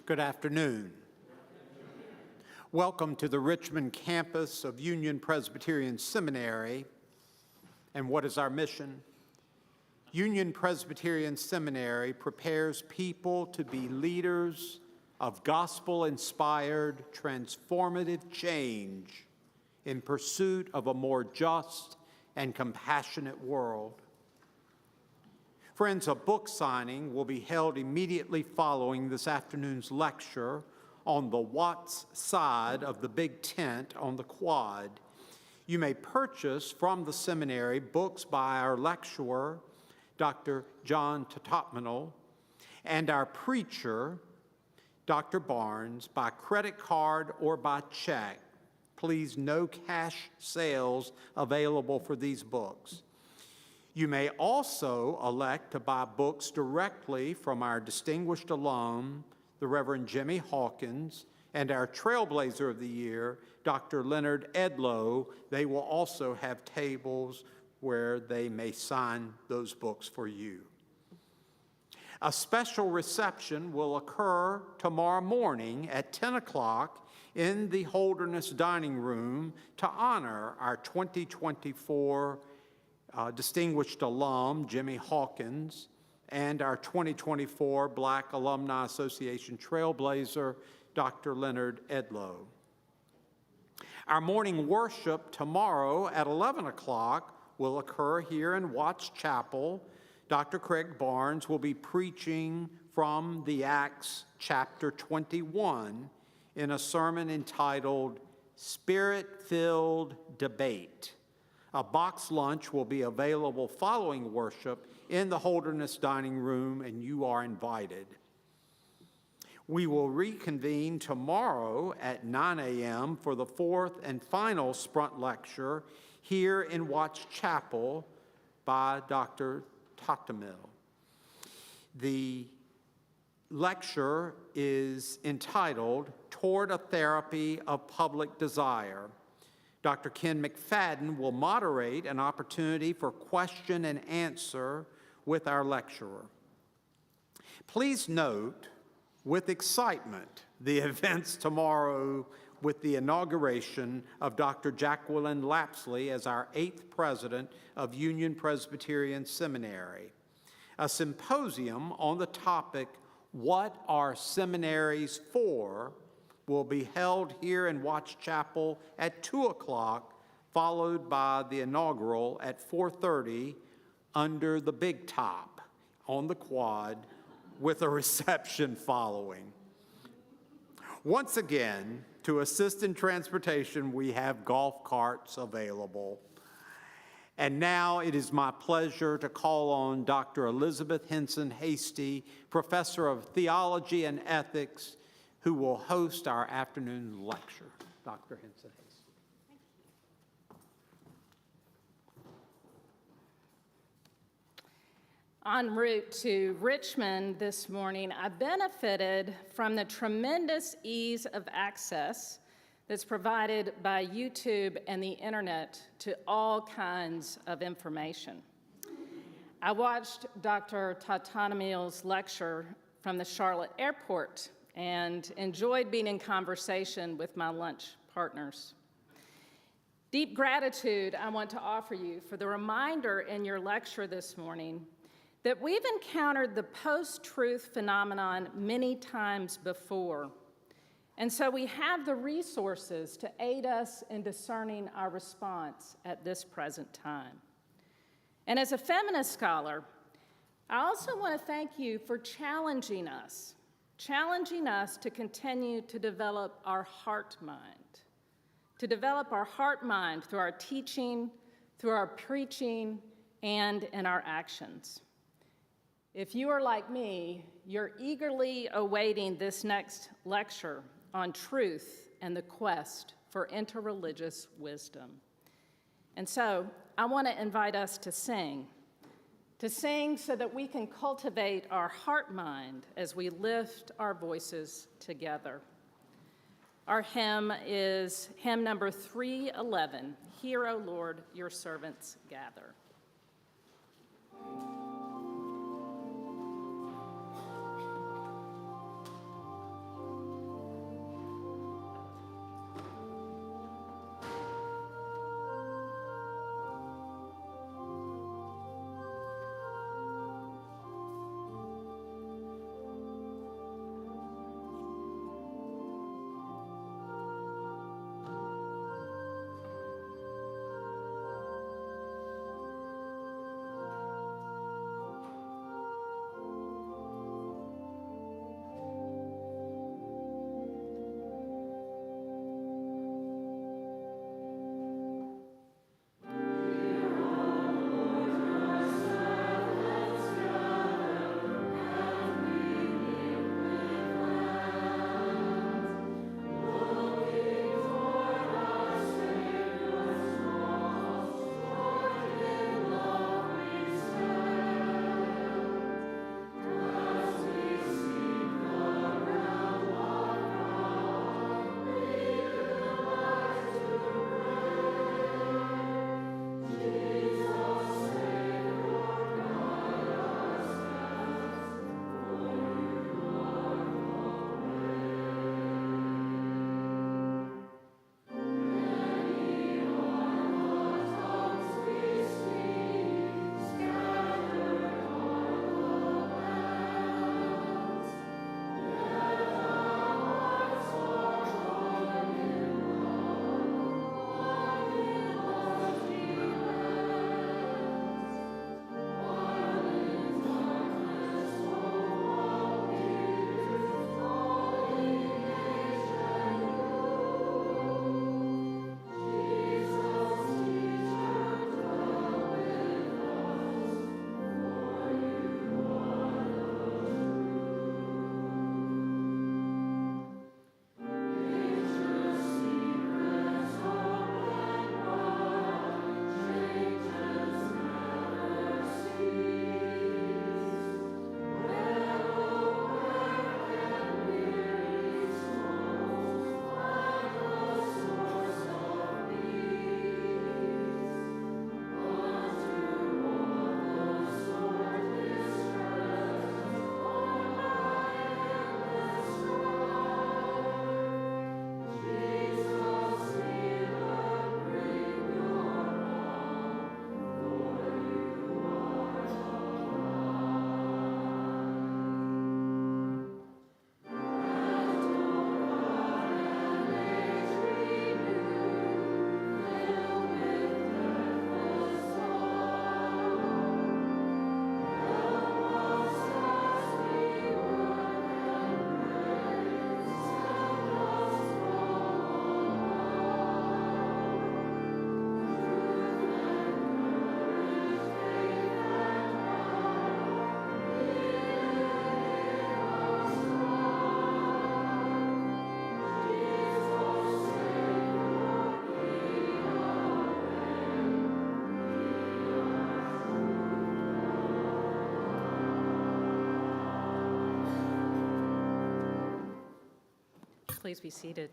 Good afternoon. Welcome to the Richmond campus of Union Presbyterian Seminary. And what is our mission? Union Presbyterian Seminary prepares people to be leaders of gospel-inspired, transformative change in pursuit of a more just and compassionate world. Friends, a book signing will be held immediately following this afternoon's lecture on the Watts side of the big tent on the quad. You may purchase from the seminary books by our lecturer, Dr. John Thatamanil, and our preacher, Dr. Barnes, by credit card or by check. Please, no cash sales available for these books. You may also elect to buy books directly from our distinguished alum, the Reverend Jimmy Hawkins, and our Trailblazer of the Year, Dr. Leonard Edlow. They will also have tables where they may sign those books for you. A special reception will occur tomorrow morning at 10 o'clock in the Holderness Dining Room to honor our 2024 distinguished alum, Jimmy Hawkins, and our 2024 Black Alumni Association Trailblazer, Dr. Leonard Edlow. Our morning worship tomorrow at 11 o'clock will occur here in Watts Chapel. Dr. Craig Barnes will be preaching from the Acts chapter 21 in a sermon entitled Spirit-Filled Debate. A box lunch will be available following worship in the Holderness Dining Room, and you are invited. We will reconvene tomorrow at 9 a.m. for the fourth and final Sprunt lecture here in Watts Chapel by Dr. Thatamanil. The lecture is entitled Toward a Therapy of Public Desire. Dr. Ken McFadden will moderate an opportunity for question and answer with our lecturer. Please note with excitement the events tomorrow with the inauguration of Dr. Jacqueline Lapsley as our 8th president of Union Presbyterian Seminary. A symposium on the topic, What Are Seminaries For?, will be held here in Watts Chapel at 2 o'clock, followed by the inaugural at 4:30 under the big top on the quad with a reception following. Once again, to assist in transportation, we have golf carts available. And now it is my pleasure to call on Dr. Elizabeth Henson Hasty, Professor of Theology and Ethics, who will host our afternoon lecture. Dr. Henson Hasty. En route to Richmond this morning, I benefited from the tremendous ease of access that's provided by YouTube and the internet to all kinds of information. I watched Dr. Thatamanil's lecture from the Charlotte airport and enjoyed being in conversation with my lunch partners. Deep gratitude I want to offer you for the reminder in your lecture this morning that we've encountered the post-truth phenomenon many times before. And so we have the resources to aid us in discerning our response at this present time. And as a feminist scholar, I also want to thank you for challenging us to continue to develop our heart mind, through our teaching, through our preaching, and in our actions. If you are like me, you're eagerly awaiting this next lecture on truth and the quest for interreligious wisdom. And so I want to invite us to sing so that we can cultivate our heart-mind as we lift our voices together. Our hymn is hymn number 311, Hear, O Lord, Your Servants Gather. Please be seated.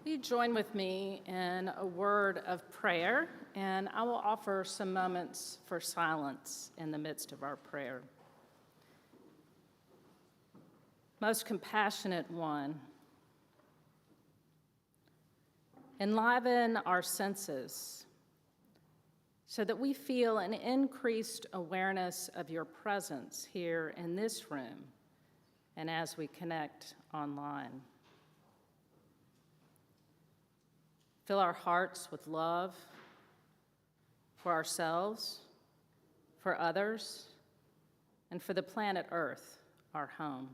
Will you join with me in a word of prayer, and I will offer some moments for silence in the midst of our prayer. Most compassionate one, enliven our senses so that we feel an increased awareness of your presence here in this room and as we connect online. Fill our hearts with love for ourselves, for others, and for the planet Earth, our home.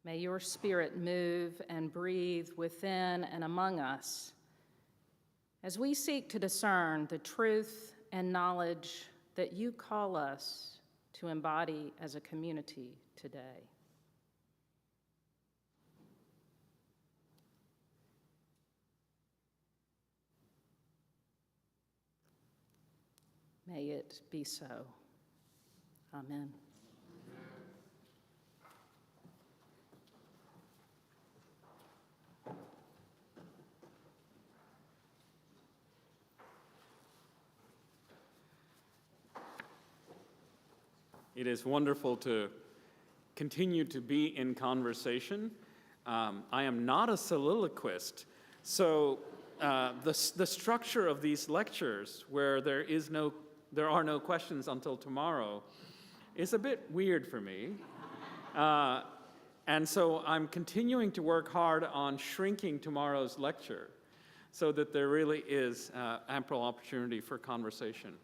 May your Spirit move and breathe within and among us as we seek to discern the truth and knowledge that you call us to embody as a community today. May it be so. Amen. It is wonderful to continue to be in conversation. I am not a soliloquist, so the structure of these lectures, where there are no questions until tomorrow, is a bit weird for me. And so I'm continuing to work hard on shrinking tomorrow's lecture so that there really is ample opportunity for conversation.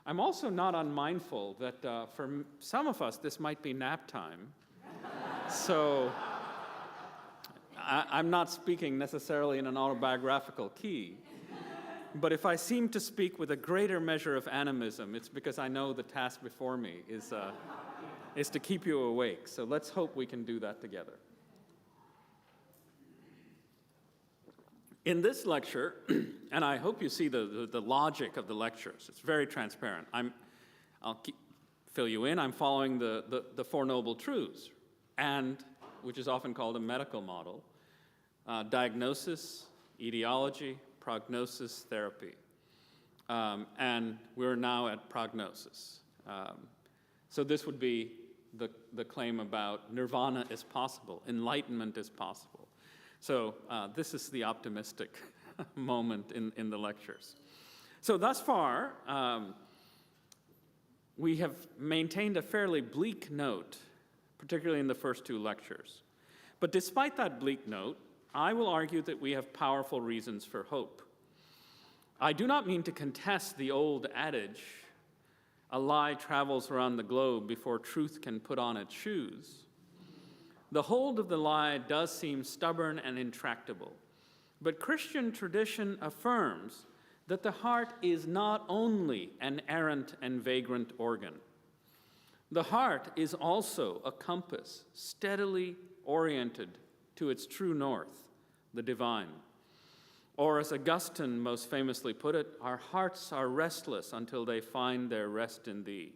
I'm also not unmindful that for some of us, this might be nap time. So I'm not speaking necessarily in an autobiographical key. But if I seem to speak with a greater measure of animism, it's because I know the task before me is to keep you awake. So let's hope we can do that together. In this lecture, and I hope you see the logic of the lectures, it's very transparent. I'll fill you in. I'm following the Four Noble Truths, and which is often called a medical model: diagnosis, etiology, prognosis, therapy. And we're now at prognosis. So this would be the claim about nirvana is possible, enlightenment is possible. So this is the optimistic moment in the lectures. So thus far, we have maintained a fairly bleak note, particularly in the first two lectures. But despite that bleak note, I will argue that we have powerful reasons for hope. I do not mean to contest the old adage, a lie travels around the globe before truth can put on its shoes. The hold of the lie does seem stubborn and intractable, but Christian tradition affirms that the heart is not only an errant and vagrant organ. The heart is also a compass steadily oriented to its true north, the divine. Or as Augustine most famously put it, our hearts are restless until they find their rest in thee.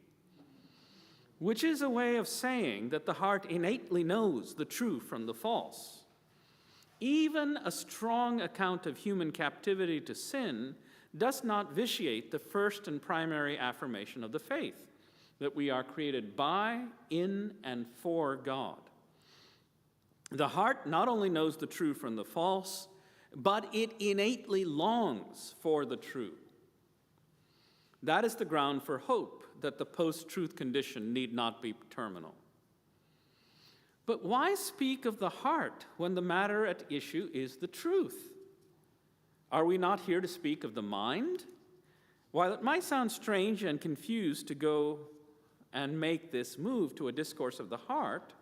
Which is a way of saying that the heart innately knows the true from the false. Even a strong account of human captivity to sin does not vitiate the first and primary affirmation of the faith, that we are created by, in, and for God. The heart not only knows the true from the false, but it innately longs for the true. That is the ground for hope, that the post-truth condition need not be terminal. But why speak of the heart when the matter at issue is the truth? Are we not here to speak of the mind? While it might sound strange and confused to go and make this move to a discourse of the heart,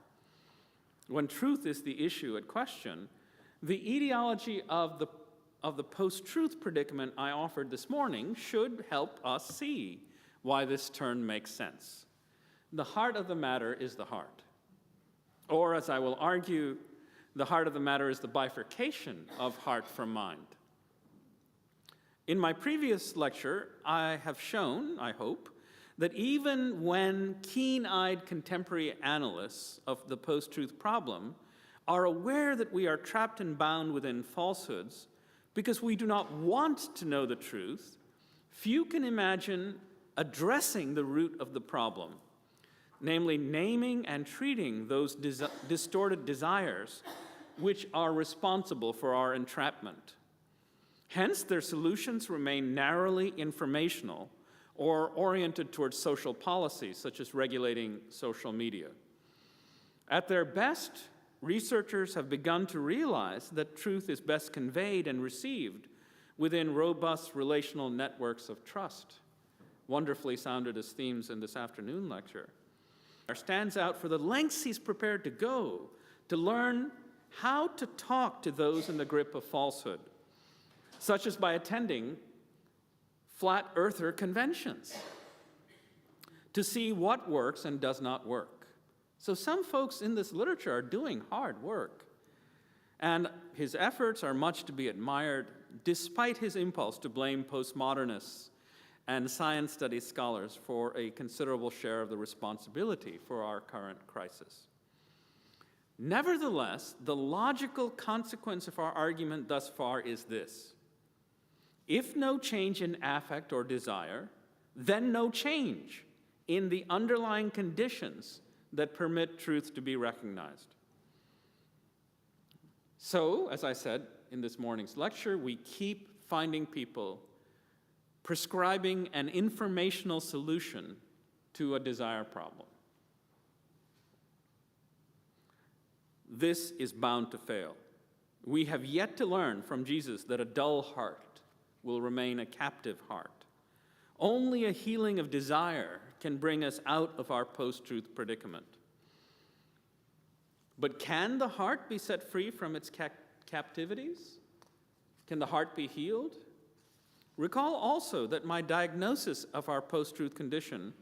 when truth is the issue at question, the etiology of the post-truth predicament I offered this morning should help us see why this turn makes sense. The heart of the matter is the heart. Or, as I will argue, the heart of the matter is the bifurcation of heart from mind. In my previous lecture, I have shown, I hope, that even when keen-eyed contemporary analysts of the post-truth problem are aware that we are trapped and bound within falsehoods because we do not want to know the truth, few can imagine addressing the root of the problem, namely naming and treating those distorted desires which are responsible for our entrapment. Hence, their solutions remain narrowly informational or oriented towards social policies, such as regulating social media. At their best, researchers have begun to realize that truth is best conveyed and received within robust relational networks of trust, wonderfully sounded as themes in this afternoon lecture. Stands out for the lengths he's prepared to go to learn how to talk to those in the grip of falsehood, such as by attending flat earther conventions to see what works and does not work. So some folks in this literature are doing hard work, and his efforts are much to be admired despite his impulse to blame postmodernists and science studies scholars for a considerable share of the responsibility for our current crisis. Nevertheless, the logical consequence of our argument thus far is this: if no change in affect or desire, then no change in the underlying conditions that permit truth to be recognized. So, as I said in this morning's lecture, we keep finding people prescribing an informational solution to a desire problem. This is bound to fail. We have yet to learn from Jesus that a dull heart will remain a captive heart. Only a healing of desire can bring us out of our post-truth predicament. But can the heart be set free from its captivities? Can the heart be healed? Recall also that my diagnosis of our post-truth condition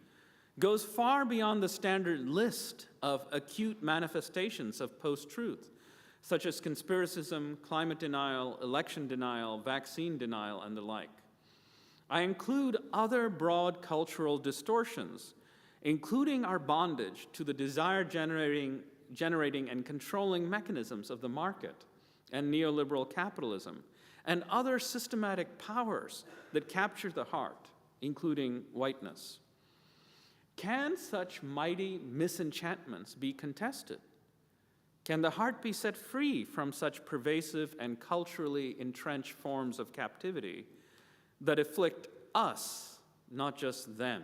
goes far beyond the standard list of acute manifestations of post-truth, such as conspiracism, climate denial, election denial, vaccine denial, and the like. I include other broad cultural distortions, including our bondage to the desire-generating and controlling mechanisms of the market and neoliberal capitalism, and other systematic powers that capture the heart, including whiteness. Can such mighty misenchantments be contested? Can the heart be set free from such pervasive and culturally entrenched forms of captivity that afflict us, not just them?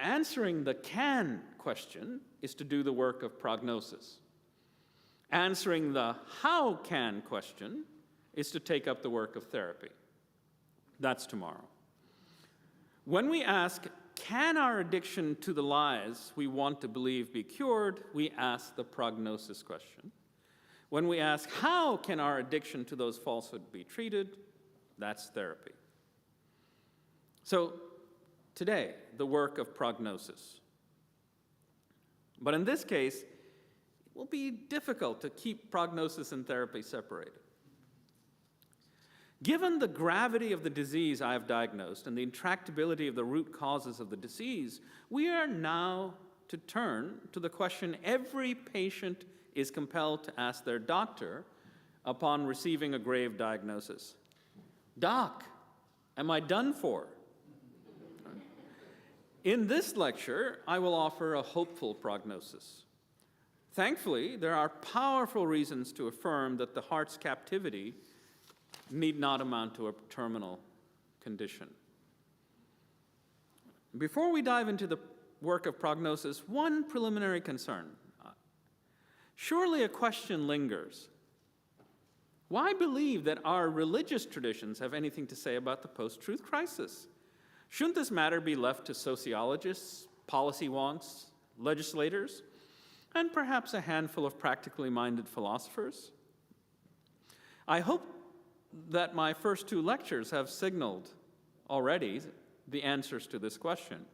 Answering the can question is to do the work of prognosis. Answering the how can question is to take up the work of therapy. That's tomorrow. When we ask, can our addiction to the lies we want to believe be cured, we ask the prognosis question. When we ask, how can our addiction to those falsehoods be treated, that's therapy. So today, the work of prognosis. But in this case, it will be difficult to keep prognosis and therapy separated. Given the gravity of the disease I have diagnosed and the intractability of the root causes of the disease, we are now to turn to the question every patient is compelled to ask their doctor upon receiving a grave diagnosis. Doc, am I done for? In this lecture, I will offer a hopeful prognosis. Thankfully, there are powerful reasons to affirm that the heart's captivity need not amount to a terminal condition. Before we dive into the work of prognosis, one preliminary concern. Surely a question lingers. Why believe that our religious traditions have anything to say about the post-truth crisis? Shouldn't this matter be left to sociologists, policy wonks, legislators, and perhaps a handful of practically minded philosophers? I hope that my first two lectures have signaled already the answers to this question.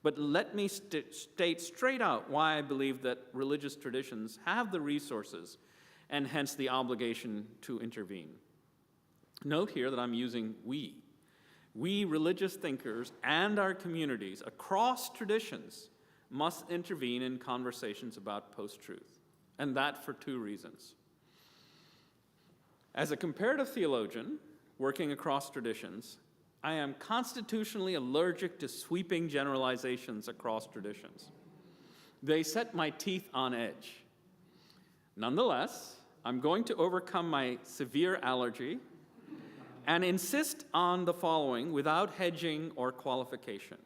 But let me state straight out why I believe that religious traditions have the resources and hence the obligation to intervene. Note here that I'm using we. We religious thinkers and our communities across traditions must intervene in conversations about post-truth, and that for two reasons. As a comparative theologian working across traditions, I am constitutionally allergic to sweeping generalizations across traditions. They set my teeth on edge. Nonetheless, I'm going to overcome my severe allergy and insist on the following without hedging or qualification.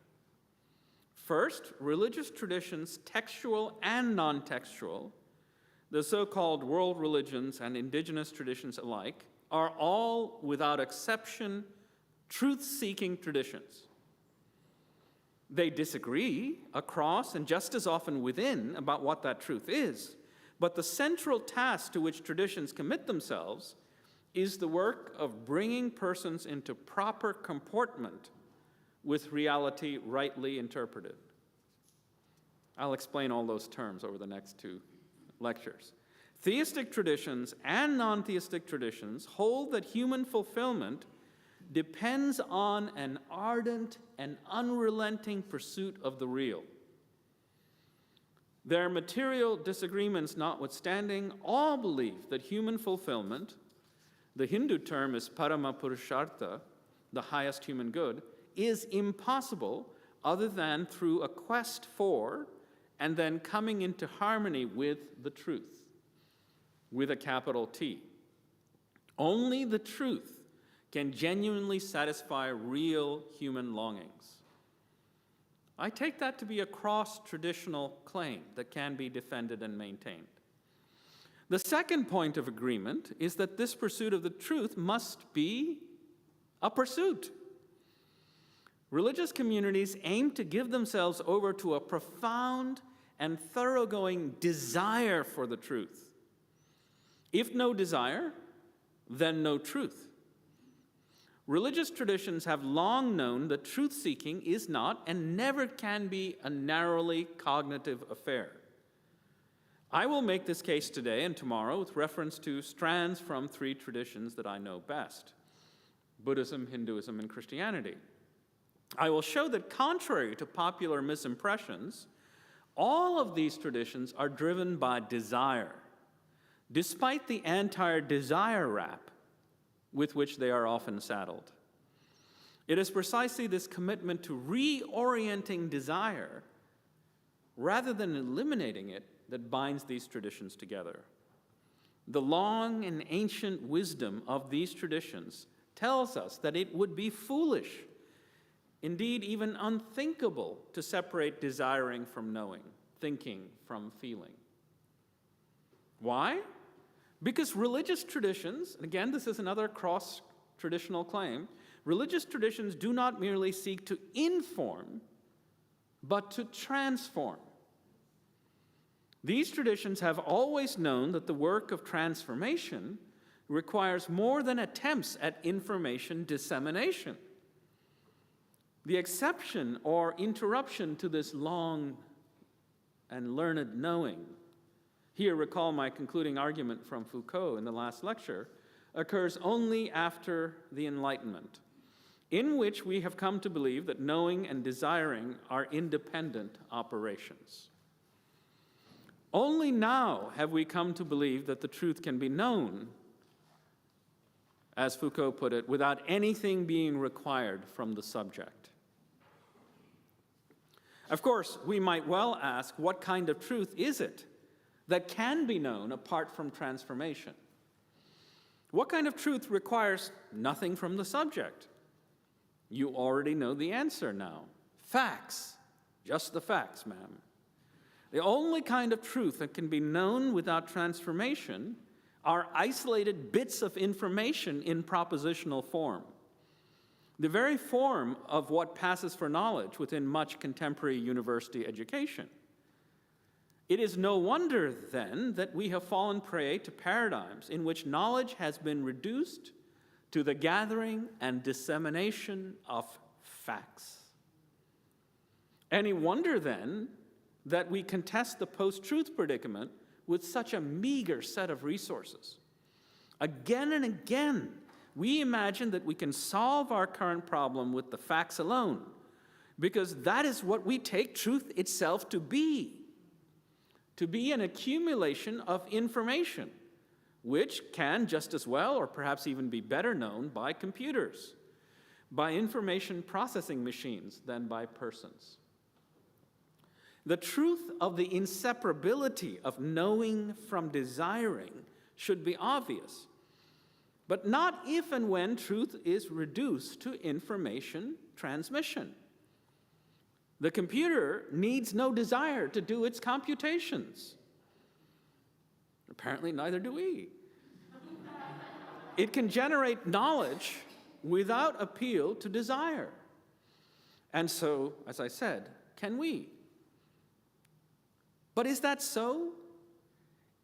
First, religious traditions, textual and non-textual, the so-called world religions and indigenous traditions alike, are all, without exception, truth-seeking traditions. They disagree across and just as often within about what that truth is, but the central task to which traditions commit themselves is the work of bringing persons into proper comportment with reality rightly interpreted. I'll explain all those terms over the next two lectures. Theistic traditions and non-theistic traditions hold that human fulfillment depends on an ardent and unrelenting pursuit of the real. Their material disagreements notwithstanding, all believe that human fulfillment, the Hindu term is parama purushartha, the highest human good, is impossible other than through a quest for and then coming into harmony with the truth, with a capital T. Only the truth can genuinely satisfy real human longings. I take that to be a cross-traditional claim that can be defended and maintained. The second point of agreement is that this pursuit of the truth must be a pursuit. Religious communities aim to give themselves over to a profound and thoroughgoing desire for the truth. If no desire, then no truth. Religious traditions have long known that truth-seeking is not and never can be a narrowly cognitive affair. I will make this case today and tomorrow with reference to strands from three traditions that I know best: Buddhism, Hinduism, and Christianity. I will show that contrary to popular misimpressions, all of these traditions are driven by desire, despite the anti-desire rap with which they are often saddled. It is precisely this commitment to reorienting desire rather than eliminating it that binds these traditions together. The long and ancient wisdom of these traditions tells us that it would be foolish, indeed even unthinkable, to separate desiring from knowing, thinking from feeling. Why? Because religious traditions, and again, this is another cross-traditional claim, religious traditions do not merely seek to inform, but to transform. These traditions have always known that the work of transformation requires more than attempts at information dissemination. The exception or interruption to this long and learned knowing, here recall my concluding argument from Foucault in the last lecture, occurs only after the Enlightenment, in which we have come to believe that knowing and desiring are independent operations. Only now have we come to believe that the truth can be known, as Foucault put it, without anything being required from the subject. Of course, we might well ask, what kind of truth is it that can be known apart from transformation? What kind of truth requires nothing from the subject? You already know the answer now. Facts. Just the facts, ma'am. The only kind of truth that can be known without transformation are isolated bits of information in propositional form. The very form of what passes for knowledge within much contemporary university education. It is no wonder, then, that we have fallen prey to paradigms in which knowledge has been reduced to the gathering and dissemination of facts. Any wonder, then, that we contest the post-truth predicament with such a meager set of resources. Again and again, we imagine that we can solve our current problem with the facts alone, because that is what we take truth itself to be an accumulation of information, which can just as well, or perhaps even be better known by computers, by information processing machines than by persons. The truth of the inseparability of knowing from desiring should be obvious, but not if and when truth is reduced to information transmission. The computer needs no desire to do its computations. Apparently, neither do we. It can generate knowledge without appeal to desire. And so, as I said, can we? But is that so?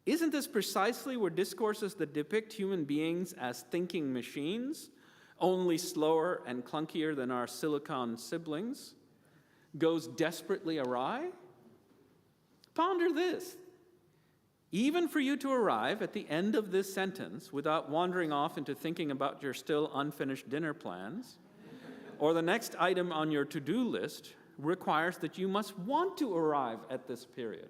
Isn't this precisely where discourses that depict human beings as thinking machines, only slower and clunkier than our silicon siblings, goes desperately awry? Ponder this. Even for you to arrive at the end of this sentence without wandering off into thinking about your still unfinished dinner plans, or the next item on your to-do list, requires that you must want to arrive at this period.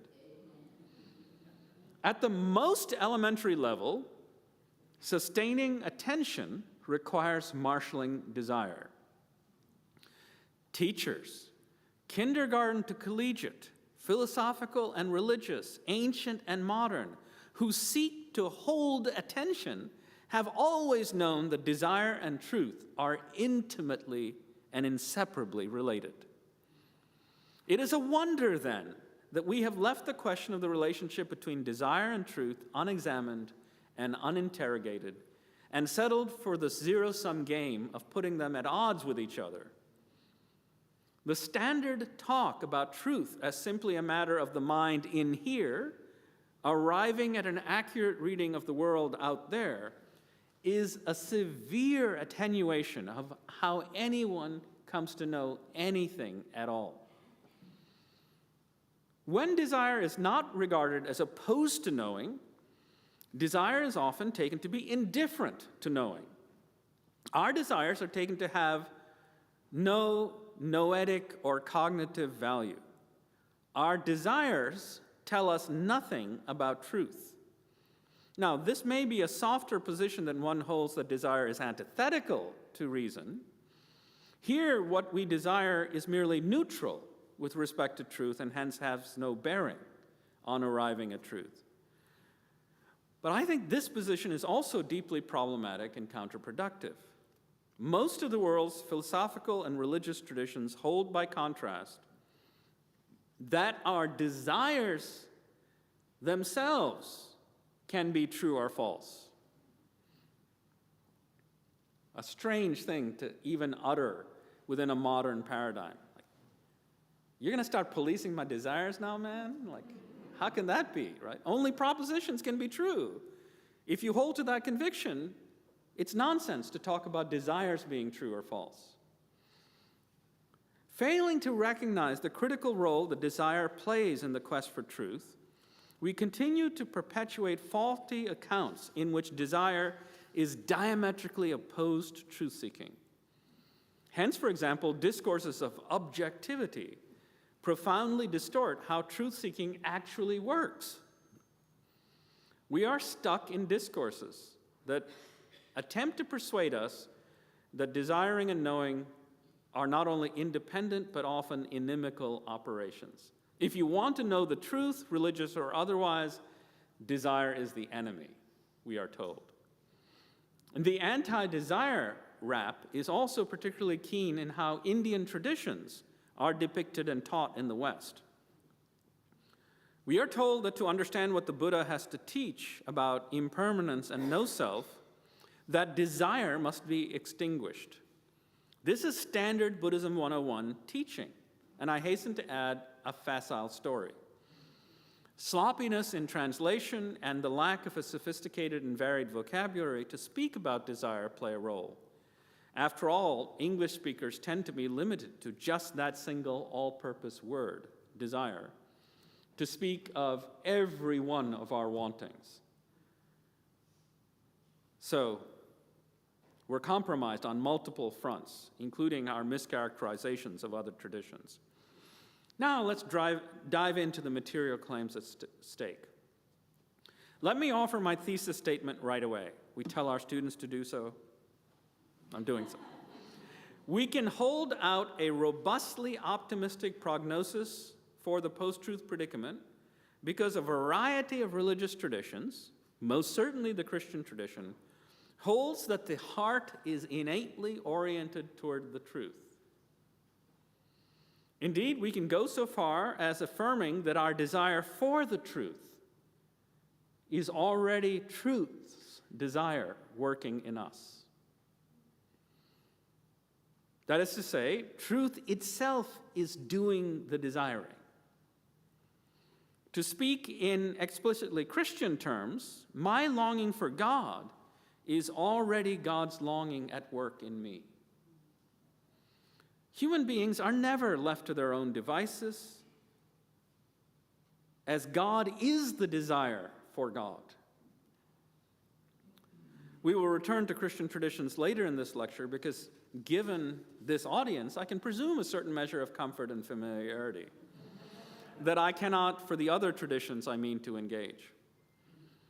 At the most elementary level, sustaining attention requires marshaling desire. Teachers, kindergarten to collegiate, philosophical and religious, ancient and modern, who seek to hold attention have always known that desire and truth are intimately and inseparably related. It is a wonder, then, that we have left the question of the relationship between desire and truth unexamined and uninterrogated, and settled for the zero-sum game of putting them at odds with each other. The standard talk about truth as simply a matter of the mind in here, arriving at an accurate reading of the world out there, is a severe attenuation of how anyone comes to know anything at all. When desire is not regarded as opposed to knowing, desire is often taken to be indifferent to knowing. Our desires are taken to have no noetic or cognitive value. Our desires tell us nothing about truth. Now, this may be a softer position than one holds that desire is antithetical to reason. Here, what we desire is merely neutral with respect to truth and hence has no bearing on arriving at truth. But I think this position is also deeply problematic and counterproductive. Most of the world's philosophical and religious traditions hold, by contrast, that our desires themselves can be true or false. A strange thing to even utter within a modern paradigm. Like, you're going to start policing my desires now, man? Like, how can that be, right? Only propositions can be true. If you hold to that conviction, it's nonsense to talk about desires being true or false. Failing to recognize the critical role that desire plays in the quest for truth, we continue to perpetuate faulty accounts in which desire is diametrically opposed to truth-seeking. Hence, for example, discourses of objectivity profoundly distort how truth-seeking actually works. We are stuck in discourses that attempt to persuade us that desiring and knowing are not only independent but often inimical operations. If you want to know the truth, religious or otherwise, desire is the enemy, we are told. And the anti-desire rap is also particularly keen in how Indian traditions are depicted and taught in the West. We are told that to understand what the Buddha has to teach about impermanence and no-self, that desire must be extinguished. This is standard Buddhism 101 teaching, and I hasten to add a facile story. Sloppiness in translation and the lack of a sophisticated and varied vocabulary to speak about desire play a role. After all, English speakers tend to be limited to just that single all-purpose word, desire, to speak of every one of our wantings. So, We're compromised on multiple fronts, including our mischaracterizations of other traditions. Now let's dive into the material claims at stake. Let me offer my thesis statement right away. We tell our students to do so. I'm doing so. We can hold out a robustly optimistic prognosis for the post-truth predicament because a variety of religious traditions, most certainly the Christian tradition, holds that the heart is innately oriented toward the truth. Indeed, we can go so far as affirming that our desire for the truth is already truth's desire working in us. That is to say, truth itself is doing the desiring. To speak in explicitly Christian terms, my longing for God is already God's longing at work in me. Human beings are never left to their own devices, as God is the desire for God. We will return to Christian traditions later in this lecture because, given this audience, I can presume a certain measure of comfort and familiarity that I cannot, for the other traditions I mean to engage.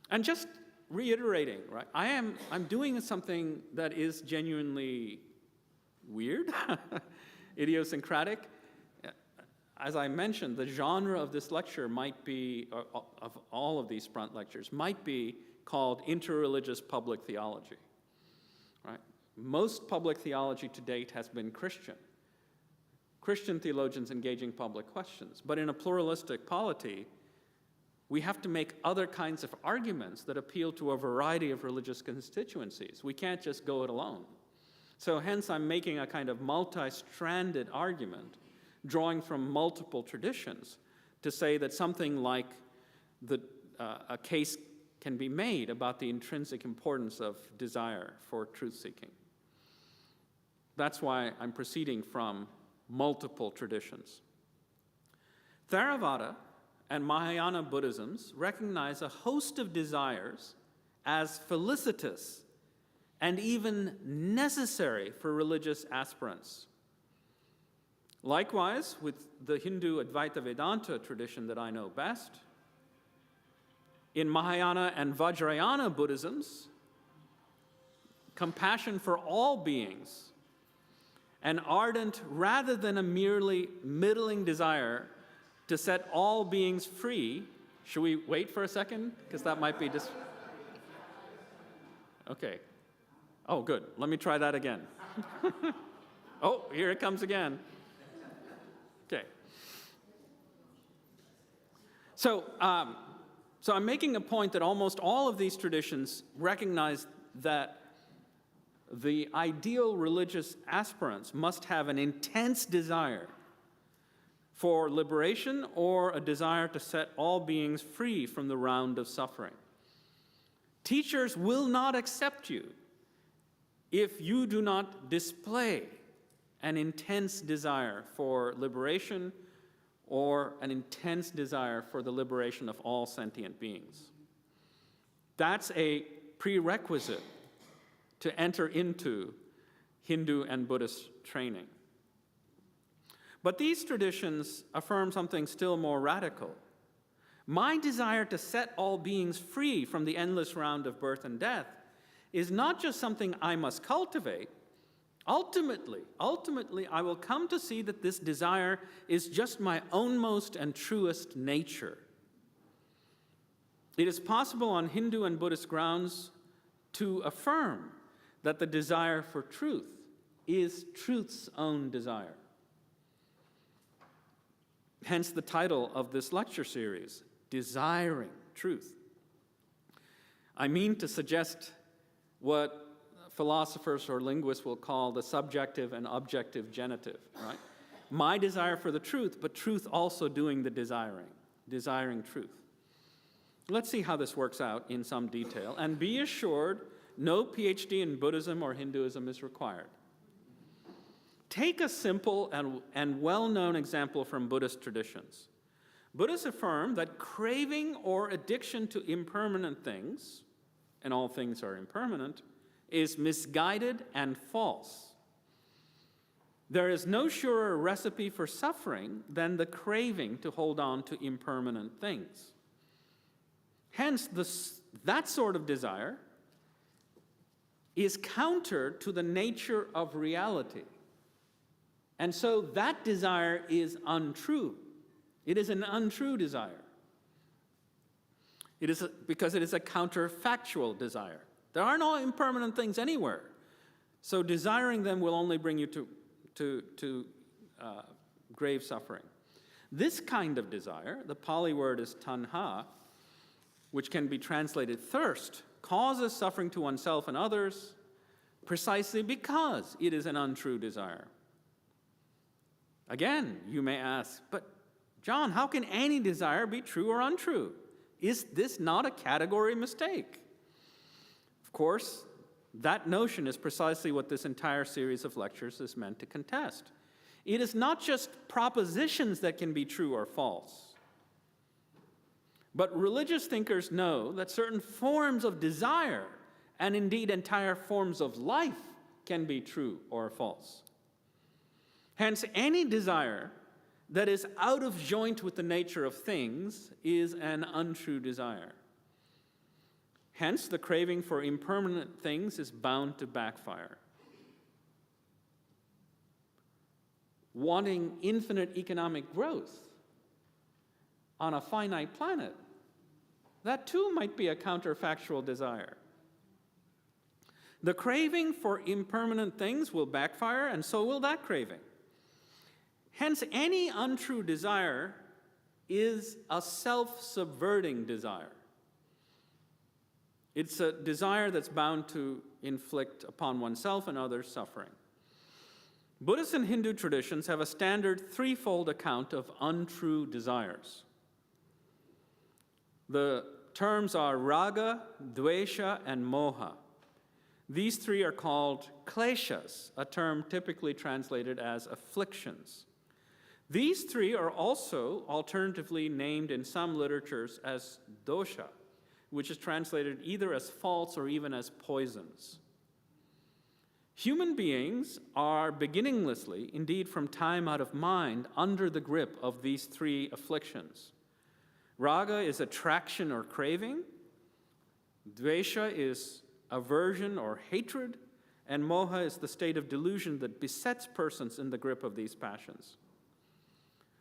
And just reiterating, right, I'm doing something that is genuinely weird, idiosyncratic. As I mentioned, the genre of this lecture might be, of all of these Sprunt lectures, might be called interreligious public theology. Right? Most public theology to date has been Christian theologians engaging public questions. But in a pluralistic polity, we have to make other kinds of arguments that appeal to a variety of religious constituencies. We can't just go it alone. So hence I'm making a kind of multi-stranded argument, drawing from multiple traditions, to say that something like a case can be made about the intrinsic importance of desire for truth-seeking. That's why I'm proceeding from multiple traditions. Theravada and Mahayana Buddhisms recognize a host of desires as felicitous and even necessary for religious aspirants. Likewise, with the Hindu Advaita Vedanta tradition that I know best, in Mahayana and Vajrayana Buddhisms, compassion for all beings, an ardent rather than a merely middling desire to set all beings free. Should we wait for a second? Because that might be just... Okay. Oh, good. Let me try that again. Oh, here it comes again. Okay. So I'm making a point that almost all of these traditions recognize that the ideal religious aspirants must have an intense desire for liberation or a desire to set all beings free from the round of suffering. Teachers will not accept you if you do not display an intense desire for liberation or an intense desire for the liberation of all sentient beings. That's a prerequisite to enter into Hindu and Buddhist training. But these traditions affirm something still more radical. My desire to set all beings free from the endless round of birth and death is not just something I must cultivate. Ultimately, I will come to see that this desire is just my ownmost and truest nature. It is possible on Hindu and Buddhist grounds to affirm that the desire for truth is truth's own desire. Hence the title of this lecture series, Desiring Truth. I mean to suggest what philosophers or linguists will call the subjective and objective genitive, right? My desire for the truth, but truth also doing the desiring truth. Let's see how this works out in some detail, and be assured no PhD in Buddhism or Hinduism is required. Take a simple and well-known example from Buddhist traditions. Buddhists affirm that craving or addiction to impermanent things, and all things are impermanent, is misguided and false. There is no surer recipe for suffering than the craving to hold on to impermanent things. Hence, that sort of desire is counter to the nature of reality. And so that desire is untrue. It is an untrue desire. Because it is a counterfactual desire. There are no impermanent things anywhere. So desiring them will only bring you to grave suffering. This kind of desire, the Pali word is tanha, which can be translated thirst, causes suffering to oneself and others precisely because it is an untrue desire. Again, you may ask, but John, how can any desire be true or untrue? Is this not a category mistake? Of course, that notion is precisely what this entire series of lectures is meant to contest. It is not just propositions that can be true or false, but religious thinkers know that certain forms of desire, and indeed entire forms of life, can be true or false. Hence, any desire that is out of joint with the nature of things is an untrue desire. Hence, the craving for impermanent things is bound to backfire. Wanting infinite economic growth on a finite planet, that too might be a counterfactual desire. The craving for impermanent things will backfire, and so will that craving. Hence, any untrue desire is a self-subverting desire. It's a desire that's bound to inflict upon oneself and others suffering. Buddhist and Hindu traditions have a standard threefold account of untrue desires. The terms are raga, dvesha, and moha. These three are called kleshas, a term typically translated as afflictions. These three are also alternatively named in some literatures as dosha, which is translated either as faults or even as poisons. Human beings are beginninglessly, indeed from time out of mind, under the grip of these three afflictions. Raga is attraction or craving, dvesha is aversion or hatred, and moha is the state of delusion that besets persons in the grip of these passions.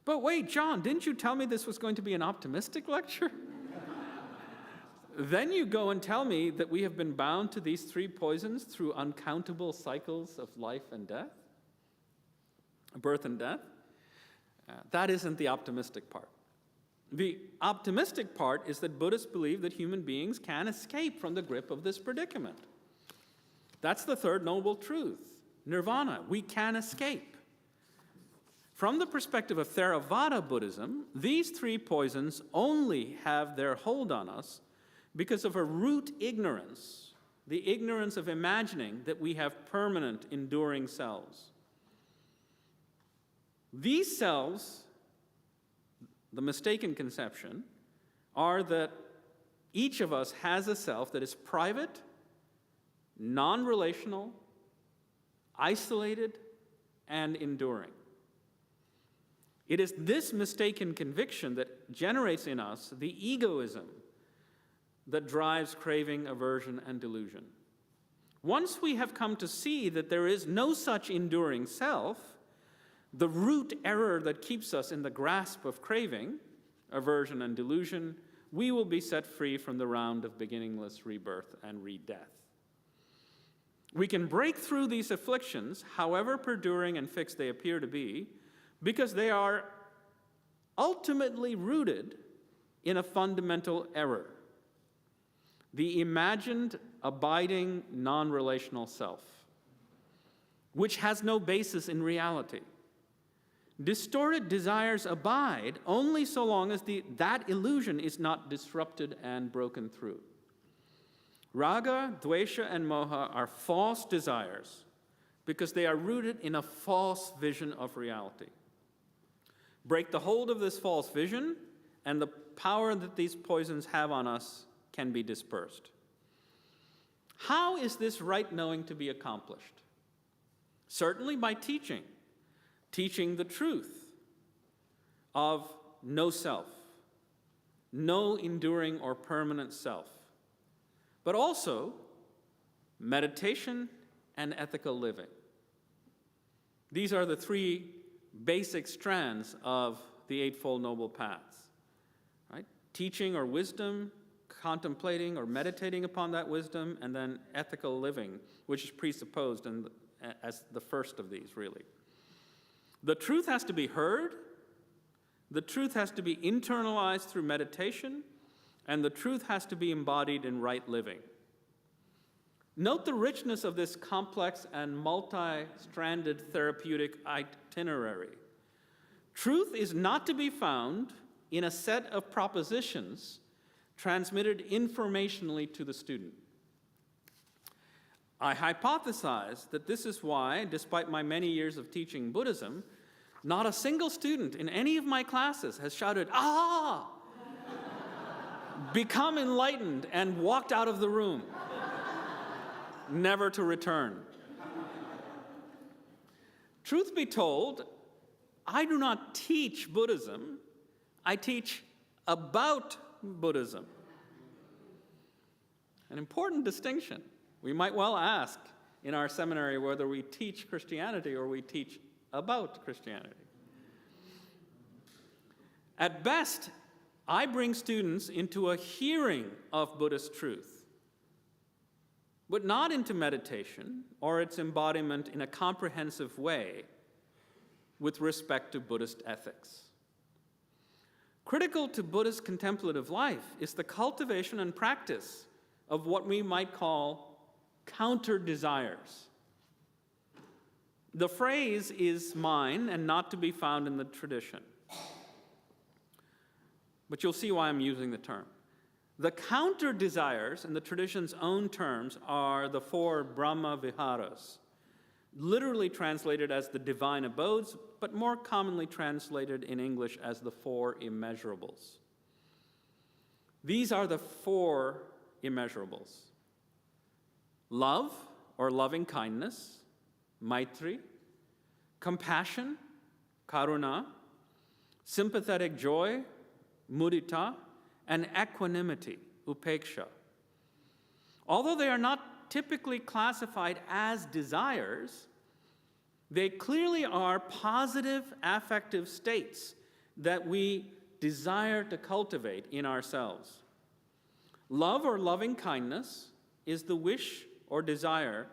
But wait, John, didn't you tell me this was going to be an optimistic lecture? Then you go and tell me that we have been bound to these three poisons through uncountable cycles of life and death, birth and death. That isn't the optimistic part. The optimistic part is that Buddhists believe that human beings can escape from the grip of this predicament. That's the third noble truth, nirvana. We can escape. From the perspective of Theravada Buddhism, these three poisons only have their hold on us because of a root ignorance, the ignorance of imagining that we have permanent, enduring selves. These selves, the mistaken conception, are that each of us has a self that is private, non-relational, isolated, and enduring. It is this mistaken conviction that generates in us the egoism that drives craving, aversion, and delusion. Once we have come to see that there is no such enduring self, the root error that keeps us in the grasp of craving, aversion, and delusion, we will be set free from the round of beginningless rebirth and re-death. We can break through these afflictions, however perduring and fixed they appear to be, because they are ultimately rooted in a fundamental error: the imagined, abiding, non-relational self, which has no basis in reality. Distorted desires abide only so long as that illusion is not disrupted and broken through. Raga, dvesha, and moha are false desires because they are rooted in a false vision of reality. Break the hold of this false vision, and the power that these poisons have on us can be dispersed. How is this right knowing to be accomplished? Certainly by teaching the truth of no self, no enduring or permanent self, but also meditation and ethical living. These are the three basic strands of the Eightfold Noble Paths, right? Teaching or wisdom, contemplating or meditating upon that wisdom, and then ethical living, which is presupposed as the first of these, really. The truth has to be heard, the truth has to be internalized through meditation, and the truth has to be embodied in right living. Note the richness of this complex and multi-stranded therapeutic itinerary. Truth is not to be found in a set of propositions transmitted informationally to the student. I hypothesize that this is why, despite my many years of teaching Buddhism, not a single student in any of my classes has shouted, "Ah!" become enlightened, and walked out of the room, never to return. Truth be told, I do not teach Buddhism, I teach about Buddhism. An important distinction. We might well ask in our seminary whether we teach Christianity or we teach about Christianity. At best, I bring students into a hearing of Buddhist truth, but not into meditation or its embodiment in a comprehensive way with respect to Buddhist ethics. Critical to Buddhist contemplative life is the cultivation and practice of what we might call counter-desires. The phrase is mine and not to be found in the tradition, but you'll see why I'm using the term. The counter-desires, in the tradition's own terms, are the four Brahma Viharas, literally translated as the divine abodes, but more commonly translated in English as the four immeasurables. These are the four immeasurables: love, or loving kindness, maitri; compassion, karuna; sympathetic joy, mudita; and equanimity, upeksha. Although they are not typically classified as desires, they clearly are positive affective states that we desire to cultivate in ourselves. Love or loving kindness is the wish or desire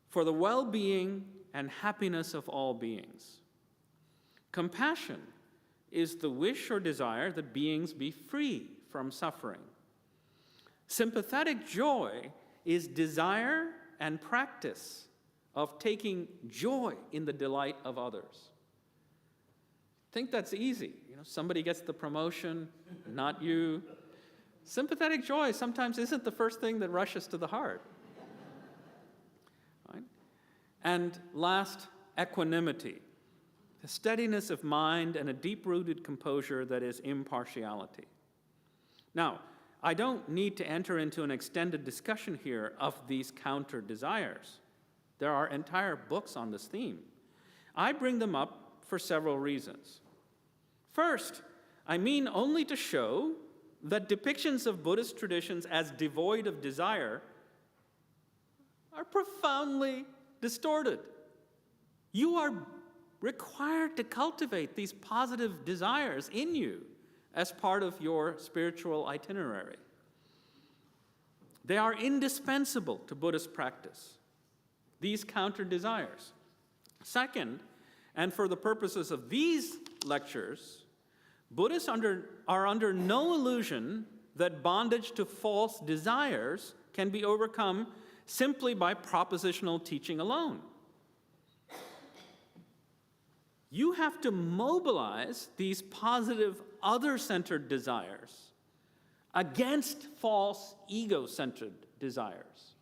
for the well-being and happiness of all beings. Compassion is the wish or desire that beings be free from suffering. Sympathetic joy is desire and practice of taking joy in the delight of others. Think that's easy. Somebody gets the promotion, not you. Sympathetic joy sometimes isn't the first thing that rushes to the heart. Right? And last, equanimity. The steadiness of mind and a deep-rooted composure that is impartiality. Now, I don't need to enter into an extended discussion here of these counter-desires. There are entire books on this theme. I bring them up for several reasons. First, I mean only to show that depictions of Buddhist traditions as devoid of desire are profoundly distorted. You are required to cultivate these positive desires in you as part of your spiritual itinerary. They are indispensable to Buddhist practice, these counter-desires. Second, and for the purposes of these lectures, Buddhists are under no illusion that bondage to false desires can be overcome simply by propositional teaching alone. You have to mobilize these positive other-centered desires against false ego-centered desires.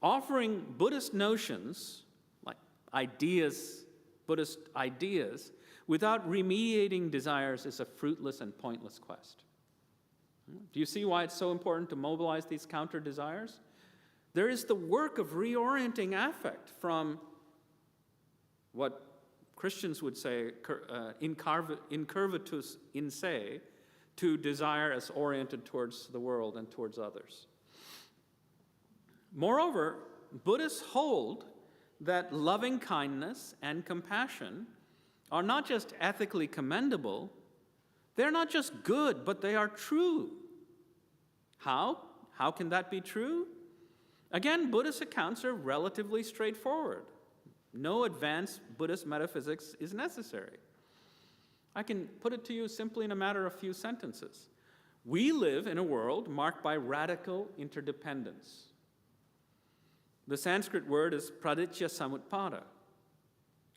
Offering Buddhist notions, like ideas, Buddhist ideas, without remediating desires is a fruitless and pointless quest. Do you see why it's so important to mobilize these counter desires? There is the work of reorienting affect from what Christians would say incurvatus in se, to desire as oriented towards the world and towards others. Moreover, Buddhists hold that loving kindness and compassion are not just ethically commendable, they're not just good, but they are true. How? How can that be true? Again, Buddhist accounts are relatively straightforward. No advanced Buddhist metaphysics is necessary. I can put it to you simply in a matter of few sentences. We live in a world marked by radical interdependence. The Sanskrit word is praditya-samutpada,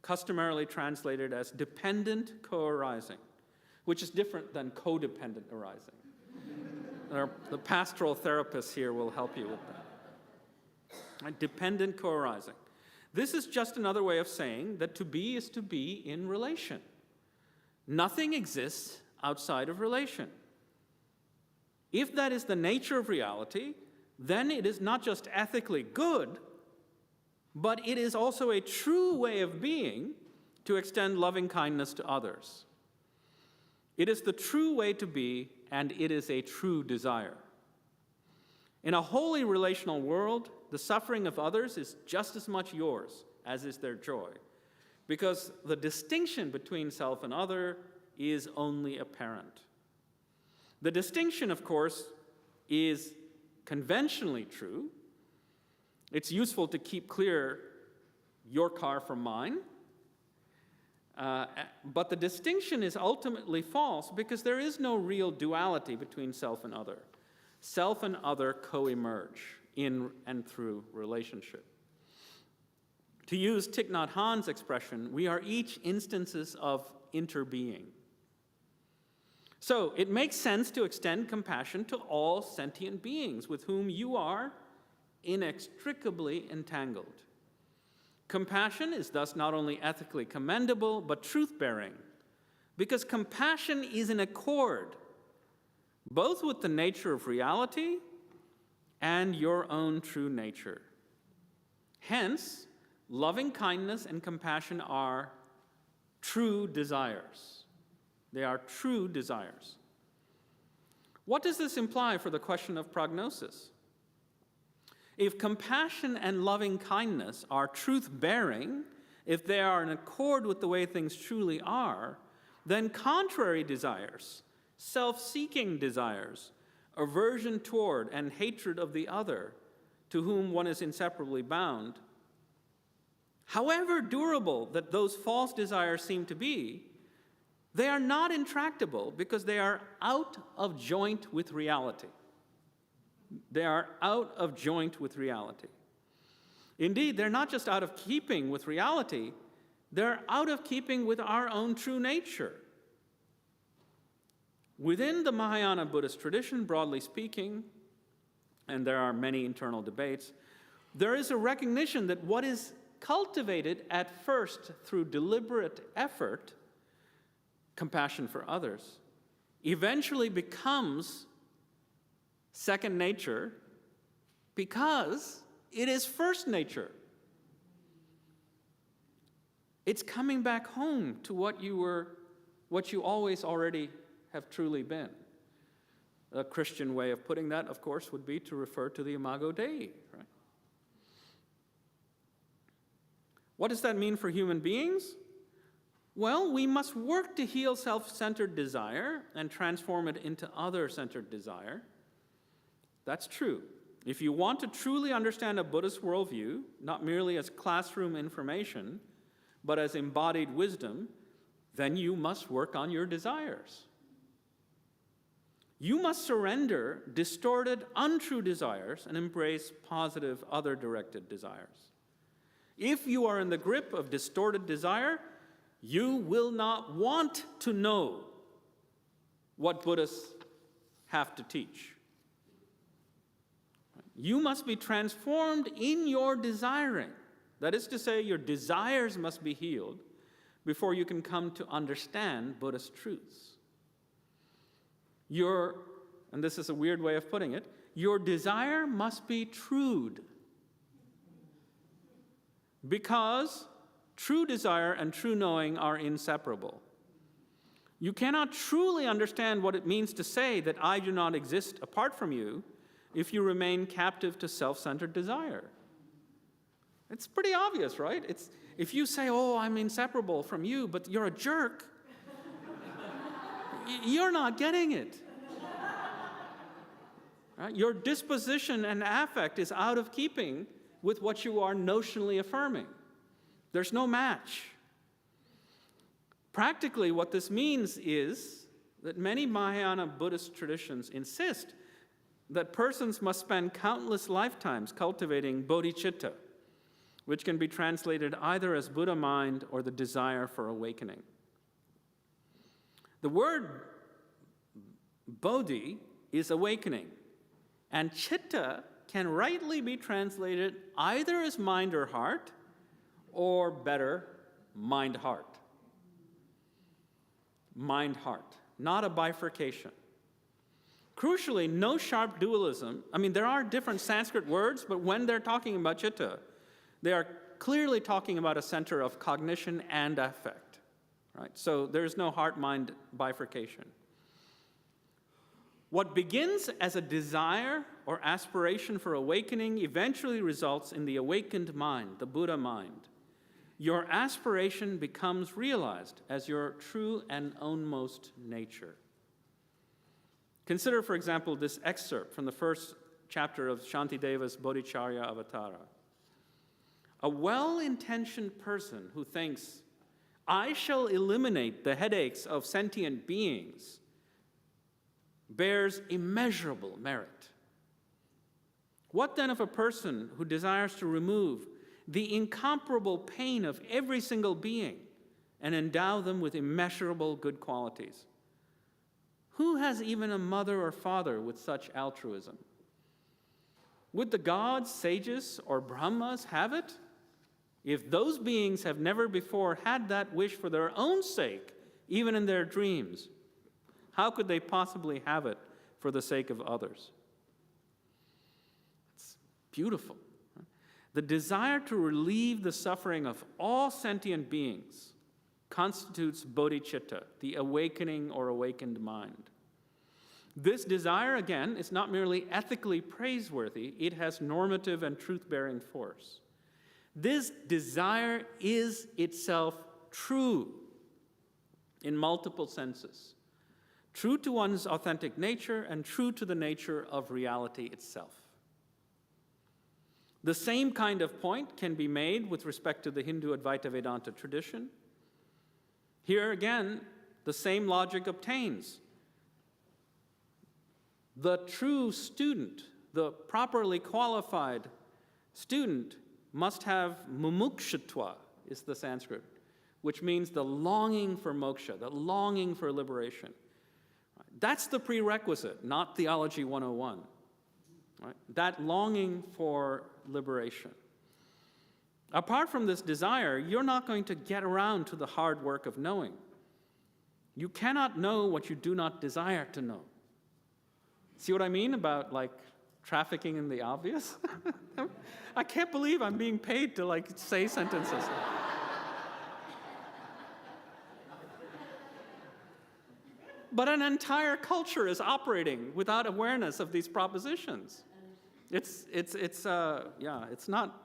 customarily translated as dependent co-arising, which is different than codependent arising. The pastoral therapists here will help you with that. Dependent co-arising. This is just another way of saying that to be is to be in relation. Nothing exists outside of relation. If that is the nature of reality, then it is not just ethically good, but it is also a true way of being to extend loving kindness to others. It is the true way to be, and it is a true desire. In a wholly relational world, the suffering of others is just as much yours as is their joy, because the distinction between self and other is only apparent. The distinction, of course, is conventionally true. It's useful to keep clear your car from mine, but the distinction is ultimately false because there is no real duality between self and other. Self and other co-emerge in and through relationship. To use Thich Nhat Hanh's expression, we are each instances of interbeing. So it makes sense to extend compassion to all sentient beings with whom you are inextricably entangled. Compassion is thus not only ethically commendable, but truth-bearing, because compassion is in accord both with the nature of reality and your own true nature. Hence, loving kindness and compassion are true desires. They are true desires. What does this imply for the question of prognosis? If compassion and loving kindness are truth-bearing, if they are in accord with the way things truly are, then contrary desires, self-seeking desires, aversion toward and hatred of the other, to whom one is inseparably bound, however durable that those false desires seem to be, they are not intractable because they are out of joint with reality. They are out of joint with reality. Indeed, they're not just out of keeping with reality, they're out of keeping with our own true nature. Within the Mahayana Buddhist tradition, broadly speaking, and there are many internal debates, there is a recognition that what is cultivated at first through deliberate effort, compassion for others, eventually becomes second nature because it is first nature. It's coming back home to what you always already have truly been. A Christian way of putting that, of course, would be to refer to the Imago Dei, right? What does that mean for human beings? Well, we must work to heal self-centered desire and transform it into other-centered desire. That's true. If you want to truly understand a Buddhist worldview, not merely as classroom information, but as embodied wisdom, then you must work on your desires. You must surrender distorted, untrue desires and embrace positive, other-directed desires. If you are in the grip of distorted desire, you will not want to know what Buddhists have to teach. You must be transformed in your desiring. That is to say, your desires must be healed before you can come to understand Buddhist truths. Your and this is a weird way of putting it, your desire must be trued. Because true desire and true knowing are inseparable. You cannot truly understand what it means to say that I do not exist apart from you if you remain captive to self-centered desire. It's pretty obvious, right? If you say, oh, I'm inseparable from you, but you're a jerk, you're not getting it. Right? Your disposition and affect is out of keeping with what you are notionally affirming. There's no match. Practically, what this means is that many Mahayana Buddhist traditions insist that persons must spend countless lifetimes cultivating bodhicitta, which can be translated either as Buddha mind or the desire for awakening. The word bodhi is awakening, and chitta can rightly be translated either as mind or heart, or better, mind-heart. Mind-heart, not a bifurcation. Crucially, no sharp dualism. There are different Sanskrit words, but when they're talking about chitta, they are clearly talking about a center of cognition and affect. Right? So there's no heart-mind bifurcation. What begins as a desire or aspiration for awakening eventually results in the awakened mind, the Buddha mind. Your aspiration becomes realized as your true and ownmost nature. Consider, for example, this excerpt from the first chapter of Shantideva's Bodhicharya Avatara. A well-intentioned person who thinks, I shall eliminate the headaches of sentient beings, bears immeasurable merit. What then of a person who desires to remove the incomparable pain of every single being and endow them with immeasurable good qualities? Who has even a mother or father with such altruism? Would the gods, sages, or Brahmas have it? If those beings have never before had that wish for their own sake, even in their dreams, how could they possibly have it for the sake of others? It's beautiful. The desire to relieve the suffering of all sentient beings constitutes bodhicitta, the awakening or awakened mind. This desire, again, is not merely ethically praiseworthy, it has normative and truth-bearing force. This desire is itself true in multiple senses. True to one's authentic nature and true to the nature of reality itself. The same kind of point can be made with respect to the Hindu Advaita Vedanta tradition. Here again, the same logic obtains. The true student, the properly qualified student, must have mumukshutva, is the Sanskrit, which means the longing for moksha, the longing for liberation. That's the prerequisite, not Theology 101. Right? That longing for liberation. Apart from this desire, you're not going to get around to the hard work of knowing. You cannot know what you do not desire to know. See what I mean about trafficking in the obvious? I can't believe I'm being paid to say sentences. But an entire culture is operating without awareness of these propositions.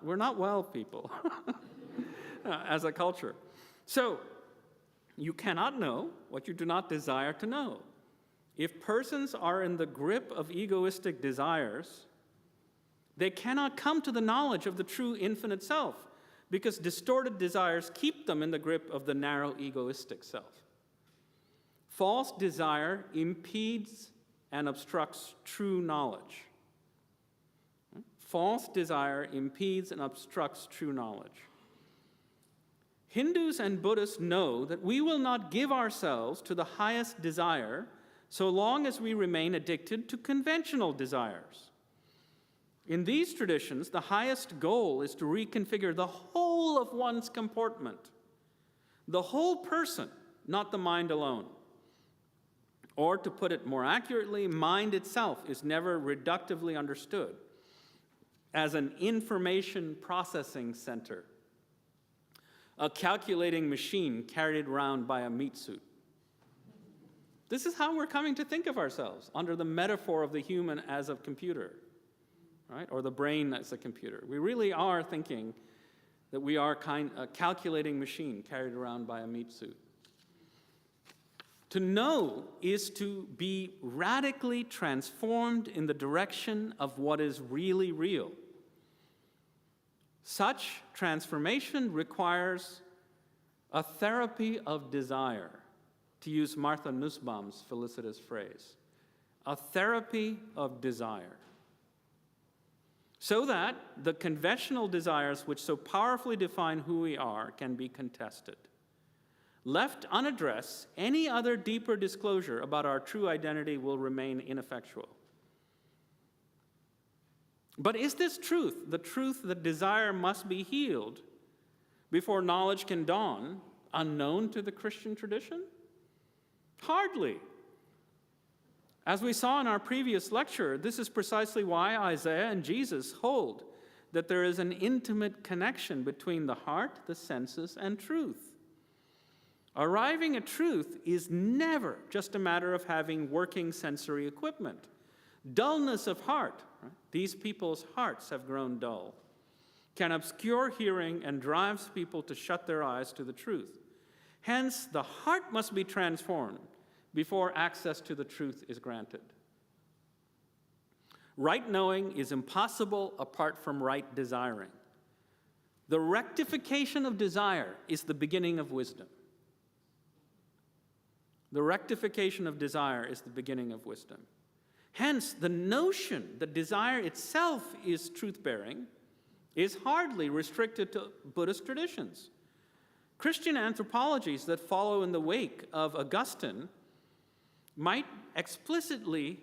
We're not well people as a culture. So, you cannot know what you do not desire to know. If persons are in the grip of egoistic desires, they cannot come to the knowledge of the true infinite self, because distorted desires keep them in the grip of the narrow egoistic self. False desire impedes and obstructs true knowledge. False desire impedes and obstructs true knowledge. Hindus and Buddhists know that we will not give ourselves to the highest desire so long as we remain addicted to conventional desires. In these traditions, the highest goal is to reconfigure the whole of one's comportment, the whole person, not the mind alone. Or to put it more accurately, mind itself is never reductively understood as an information processing center, a calculating machine carried around by a meat suit. This is how we're coming to think of ourselves, under the metaphor of the human as a computer, right? Or the brain as a computer. We really are thinking that we are a calculating machine carried around by a meat suit. To know is to be radically transformed in the direction of what is really real. Such transformation requires a therapy of desire, to use Martha Nussbaum's felicitous phrase, a therapy of desire, so that the conventional desires which so powerfully define who we are can be contested. Left unaddressed, any other deeper disclosure about our true identity will remain ineffectual. But is this truth, the truth that desire must be healed before knowledge can dawn, unknown to the Christian tradition? Hardly. As we saw in our previous lecture, this is precisely why Isaiah and Jesus hold that there is an intimate connection between the heart, the senses, and truth. Arriving at truth is never just a matter of having working sensory equipment. Dullness of heart, right? These people's hearts have grown dull, can obscure hearing and drives people to shut their eyes to the truth. Hence, the heart must be transformed before access to the truth is granted. Right knowing is impossible apart from right desiring. The rectification of desire is the beginning of wisdom. The rectification of desire is the beginning of wisdom. Hence, the notion that desire itself is truth-bearing is hardly restricted to Buddhist traditions. Christian anthropologies that follow in the wake of Augustine might explicitly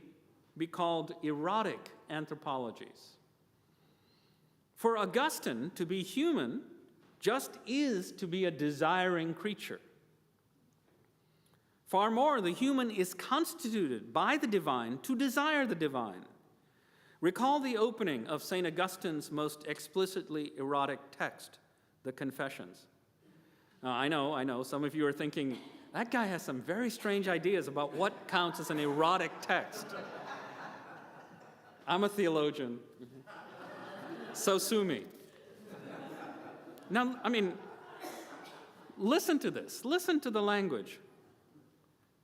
be called erotic anthropologies. For Augustine, to be human just is to be a desiring creature. Far more, the human is constituted by the divine to desire the divine. Recall the opening of St. Augustine's most explicitly erotic text, the Confessions. Now, I know, some of you are thinking, that guy has some very strange ideas about what counts as an erotic text. I'm a theologian, so sue me. Now, listen to this. Listen to the language.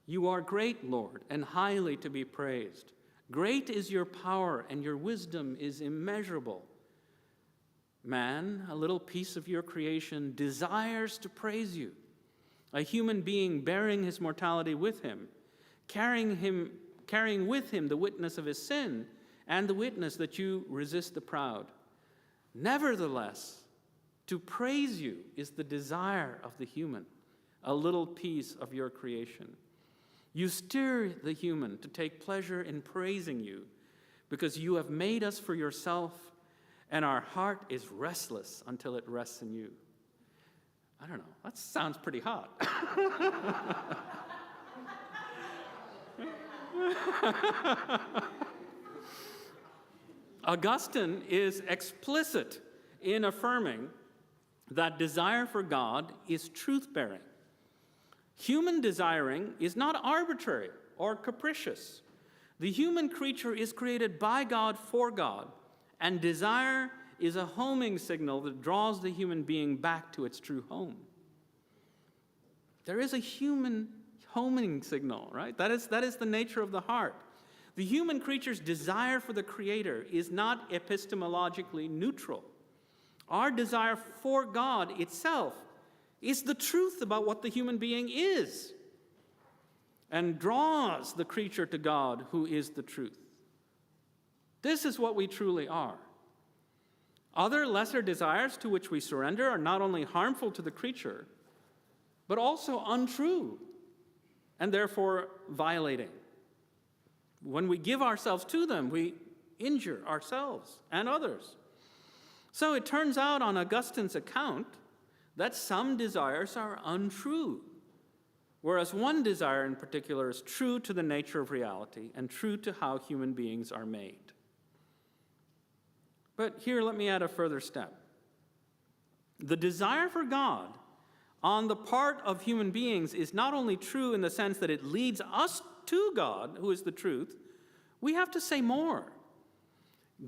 You are great, Lord, and highly to be praised. Great is your power, and your wisdom is immeasurable. Man, a little piece of your creation, desires to praise you. A human being bearing his mortality with him, carrying with him the witness of his sin and the witness that you resist the proud. Nevertheless, to praise you is the desire of the human, a little piece of your creation. You stir the human to take pleasure in praising you because you have made us for yourself, and our heart is restless until it rests in you. I don't know, that sounds pretty hot. Augustine is explicit in affirming that desire for God is truth-bearing. Human desiring is not arbitrary or capricious. The human creature is created by God for God, and desire is a homing signal that draws the human being back to its true home. There is a human homing signal, right? That is the nature of the heart. The human creature's desire for the Creator is not epistemologically neutral. Our desire for God itself is the truth about what the human being is and draws the creature to God, who is the truth. This is what we truly are. Other lesser desires to which we surrender are not only harmful to the creature, but also untrue and therefore violating. When we give ourselves to them, we injure ourselves and others. So it turns out on Augustine's account that some desires are untrue. whereas one desire in particular is true to the nature of reality and true to how human beings are made. But here, let me add a further step. The desire for God on the part of human beings is not only true in the sense that it leads us to God, who is the truth, we have to say more.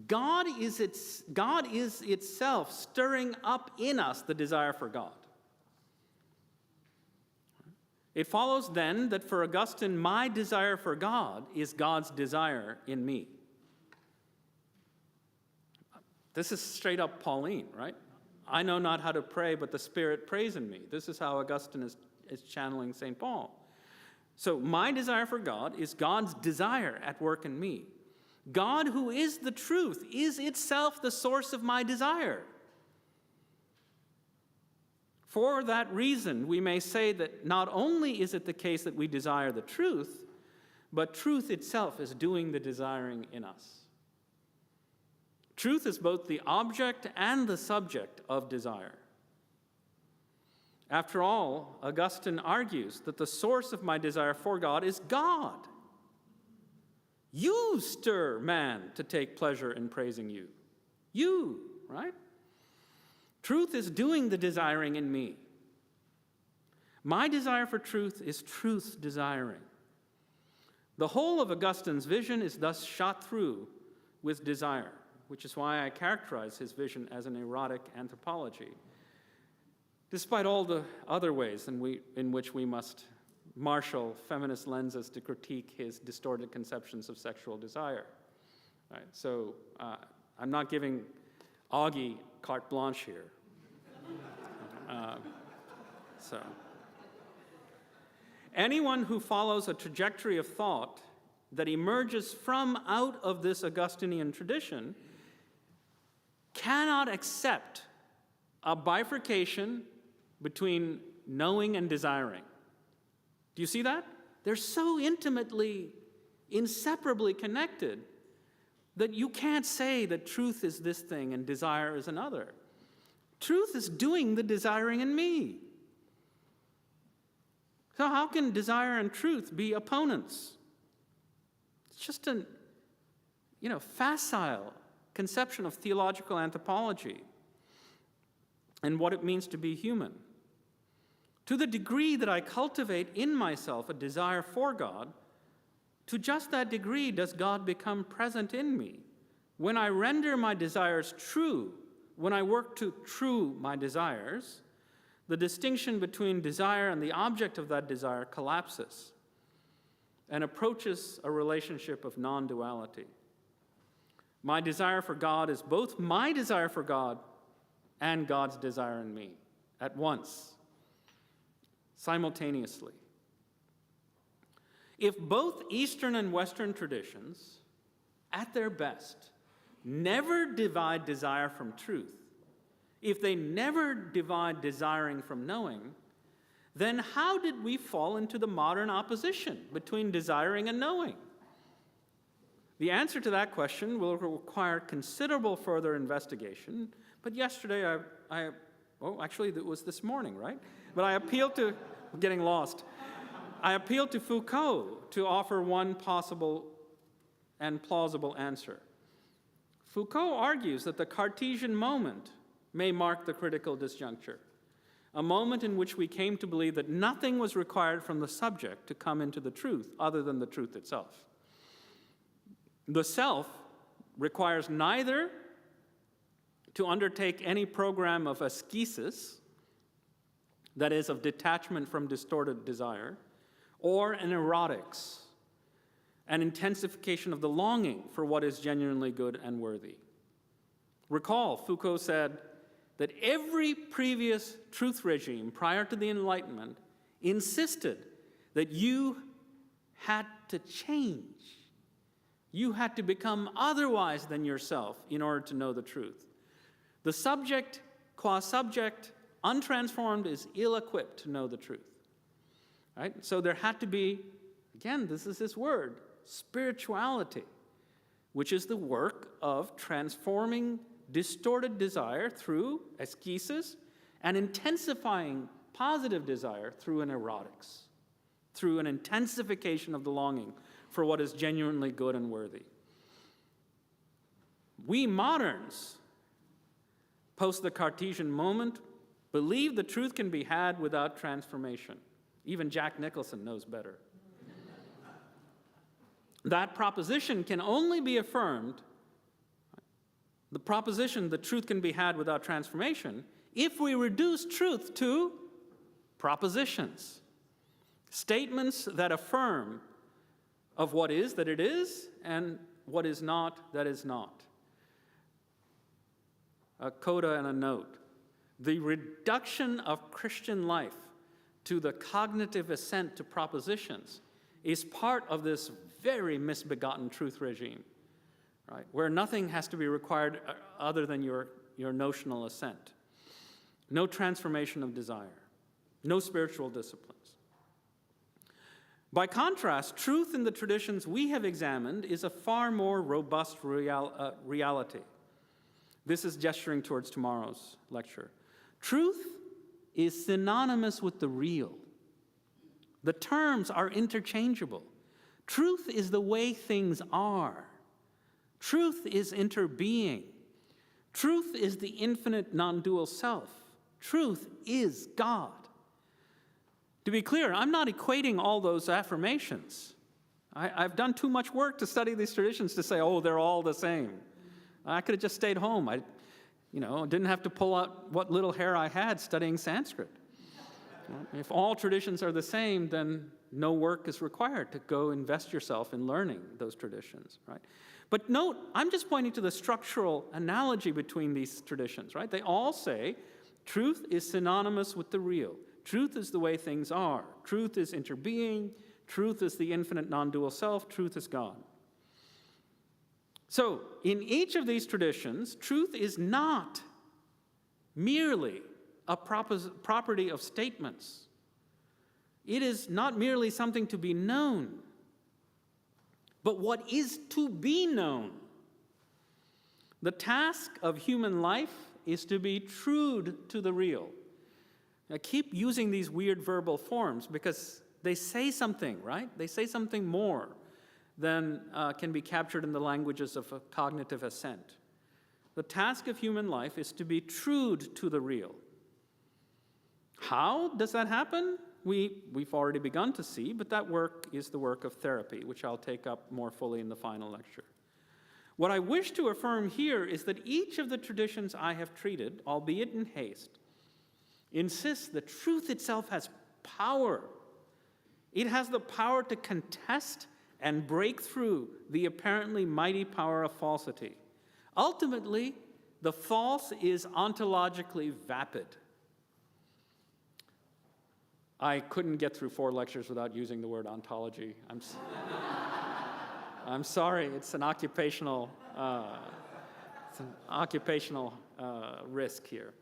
God is itself stirring up in us the desire for God. It follows then that for Augustine, my desire for God is God's desire in me. This is straight up Pauline, right? I know not how to pray, but the Spirit prays in me. This is how Augustine is channeling St. Paul. So my desire for God is God's desire at work in me. God, who is the truth, is itself the source of my desire. For that reason, we may say that not only is it the case that we desire the truth, but truth itself is doing the desiring in us. Truth is both the object and the subject of desire. After all, Augustine argues that the source of my desire for God is God. You stir man to take pleasure in praising you. You, right? Truth is doing the desiring in me. My desire for truth is truth's desiring. The whole of Augustine's vision is thus shot through with desire, which is why I characterize his vision as an erotic anthropology, despite all the other ways in which we must marshal feminist lenses to critique his distorted conceptions of sexual desire. Right, so I'm not giving Augie carte blanche here. Anyone who follows a trajectory of thought that emerges from out of this Augustinian tradition cannot accept a bifurcation between knowing and desiring. Do you see that? They're so intimately, inseparably connected that you can't say that truth is this thing and desire is another. Truth is doing the desiring in me. So how can desire and truth be opponents? It's just a, facile conception of theological anthropology and what it means to be human. To the degree that I cultivate in myself a desire for God, to just that degree does God become present in me. When I render my desires true, when I work to true my desires, the distinction between desire and the object of that desire collapses and approaches a relationship of non-duality. My desire for God is both my desire for God and God's desire in me at once, simultaneously. If both Eastern and Western traditions, at their best, never divide desire from truth, if they never divide desiring from knowing, then how did we fall into the modern opposition between desiring and knowing? The answer to that question will require considerable further investigation, but yesterday actually it was this morning, right? But I appealed to, I'm getting lost. I appealed to Foucault to offer one possible and plausible answer. Foucault argues that the Cartesian moment may mark the critical disjuncture, a moment in which we came to believe that nothing was required from the subject to come into the truth other than the truth itself. The self requires neither to undertake any program of ascesis, that is, of detachment from distorted desire, or an erotics, an intensification of the longing for what is genuinely good and worthy. Recall, Foucault said that every previous truth regime prior to the Enlightenment insisted that you had to change. You had to become otherwise than yourself in order to know the truth. The subject, qua subject, untransformed, is ill-equipped to know the truth. Right? So there had to be, again, this is this word, spirituality, which is the work of transforming distorted desire through ascesis and intensifying positive desire through an erotics. through an intensification of the longing for what is genuinely good and worthy. We moderns, post the Cartesian moment, believe the truth can be had without transformation. Even Jack Nicholson knows better. That proposition can only be affirmed, the proposition that truth can be had without transformation, if we reduce truth to propositions, statements that affirm of what is that it is and what is not that is not. A coda and a note. The reduction of Christian life to the cognitive assent to propositions is part of this very misbegotten truth regime, right? Where nothing has to be required other than your notional assent. No transformation of desire. No spiritual disciplines. By contrast, truth in the traditions we have examined is a far more robust reality. This is gesturing towards tomorrow's lecture. Truth is synonymous with the real. The terms are interchangeable. Truth is the way things are. Truth is interbeing. Truth is the infinite non-dual self. Truth is God. To be clear, I'm not equating all those affirmations. I've done too much work to study these traditions to say, oh, they're all the same. I could have just stayed home. I didn't have to pull out what little hair I had studying Sanskrit. If all traditions are the same, then no work is required to go invest yourself in learning those traditions, right? But note, I'm just pointing to the structural analogy between these traditions, right? They all say truth is synonymous with the real. Truth is the way things are. Truth is interbeing. Truth is the infinite non-dual self. Truth is God. So, in each of these traditions, truth is not merely a property of statements. It is not merely something to be known, but what is to be known. The task of human life is to be true to the real. I keep using these weird verbal forms because they say something, right? They say something more than can be captured in the languages of a cognitive assent. The task of human life is to be true to the real. How does that happen? We've already begun to see, but that work is the work of therapy, which I'll take up more fully in the final lecture. What I wish to affirm here is that each of the traditions I have treated, albeit in haste, insists that truth itself has power. It has the power to contest and break through the apparently mighty power of falsity. Ultimately, the false is ontologically vapid. I couldn't get through 4 lectures without using the word ontology. I'm sorry, it's an occupational risk here.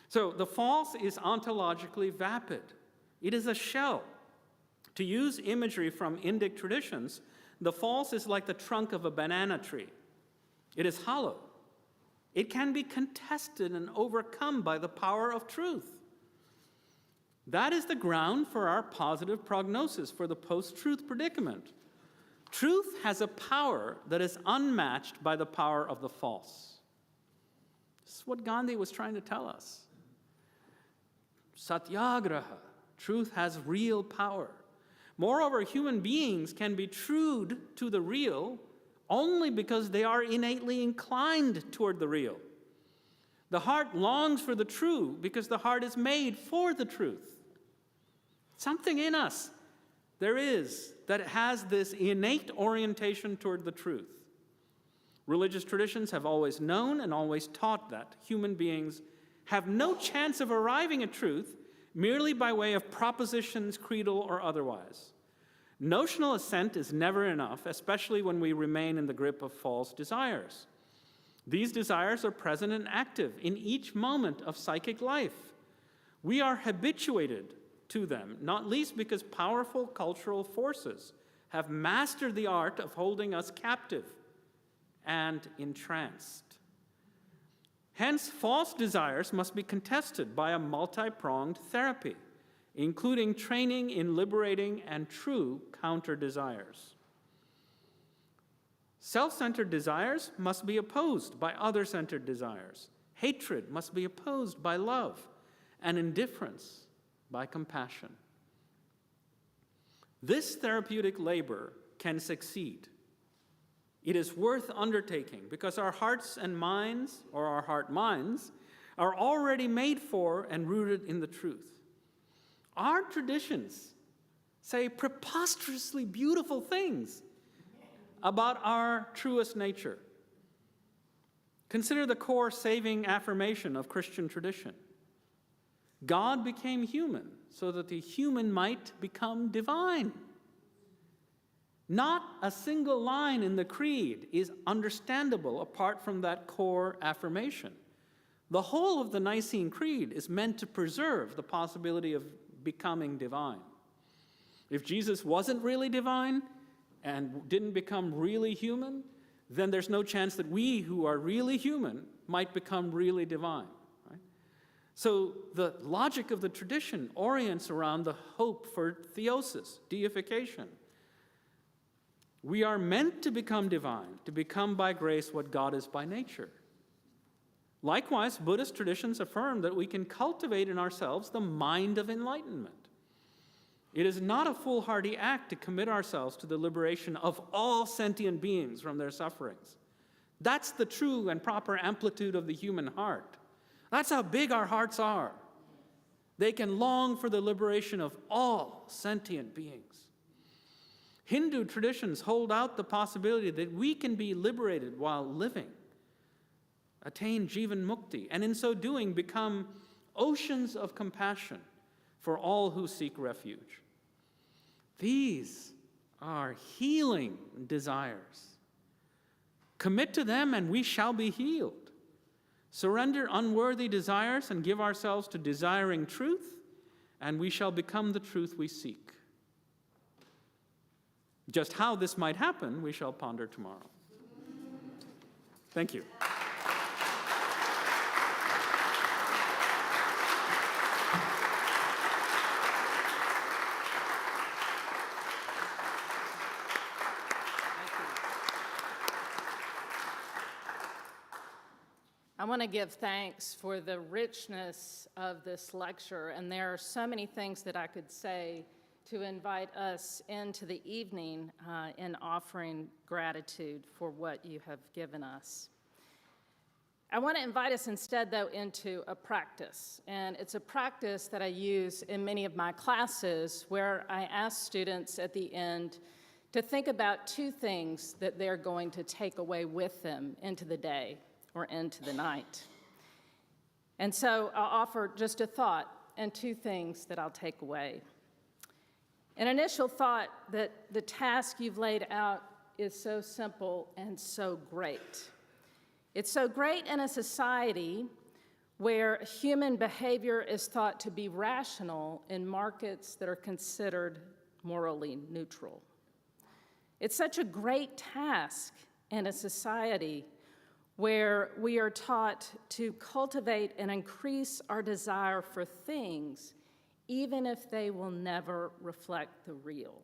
So the false is ontologically vapid. It is a shell. To use imagery from Indic traditions, the false is like the trunk of a banana tree. It is hollow. It can be contested and overcome by the power of truth. That is the ground for our positive prognosis for the post-truth predicament. Truth has a power that is unmatched by the power of the false. This is what Gandhi was trying to tell us. Satyagraha, truth has real power. Moreover, human beings can be true to the real only because they are innately inclined toward the real. The heart longs for the true because the heart is made for the truth. Something in us there is that has this innate orientation toward the truth. Religious traditions have always known and always taught that human beings have no chance of arriving at truth merely by way of propositions, creedal or otherwise. Notional assent is never enough, especially when we remain in the grip of false desires. These desires are present and active in each moment of psychic life. We are habituated to them, not least because powerful cultural forces have mastered the art of holding us captive and entranced. Hence, false desires must be contested by a multi-pronged therapy. including training in liberating and true counter-desires. Self-centered desires must be opposed by other-centered desires. Hatred must be opposed by love, and indifference by compassion. This therapeutic labor can succeed. It is worth undertaking because our hearts and minds, or our heart minds, are already made for and rooted in the truth. Our traditions say preposterously beautiful things about our truest nature. Consider the core saving affirmation of Christian tradition. God became human so that the human might become divine. Not a single line in the creed is understandable apart from that core affirmation. The whole of the Nicene Creed is meant to preserve the possibility of becoming divine. If Jesus wasn't really divine and didn't become really human, then there's no chance that we who are really human might become really divine. Right? So the logic of the tradition orients around the hope for theosis, deification. We are meant to become divine, to become by grace what God is by nature. Likewise, Buddhist traditions affirm that we can cultivate in ourselves the mind of enlightenment. It is not a foolhardy act to commit ourselves to the liberation of all sentient beings from their sufferings. That's the true and proper amplitude of the human heart. That's how big our hearts are. They can long for the liberation of all sentient beings. Hindu traditions hold out the possibility that we can be liberated while living, attain Jivan Mukti, and in so doing become oceans of compassion for all who seek refuge. These are healing desires. Commit to them and we shall be healed. Surrender unworthy desires and give ourselves to desiring truth, and we shall become the truth we seek. Just how this might happen, we shall ponder tomorrow. Thank you. I want to give thanks for the richness of this lecture, and there are so many things that I could say to invite us into the evening in offering gratitude for what you have given us. I want to invite us instead, though, into a practice, and it's a practice that I use in many of my classes where I ask students at the end to think about two things that they're going to take away with them into the day or into the night. And so I'll offer just a thought and two things that I'll take away. An initial thought that the task you've laid out is so simple and so great. It's so great in a society where human behavior is thought to be rational in markets that are considered morally neutral. It's such a great task in a society where we are taught to cultivate and increase our desire for things, even if they will never reflect the real.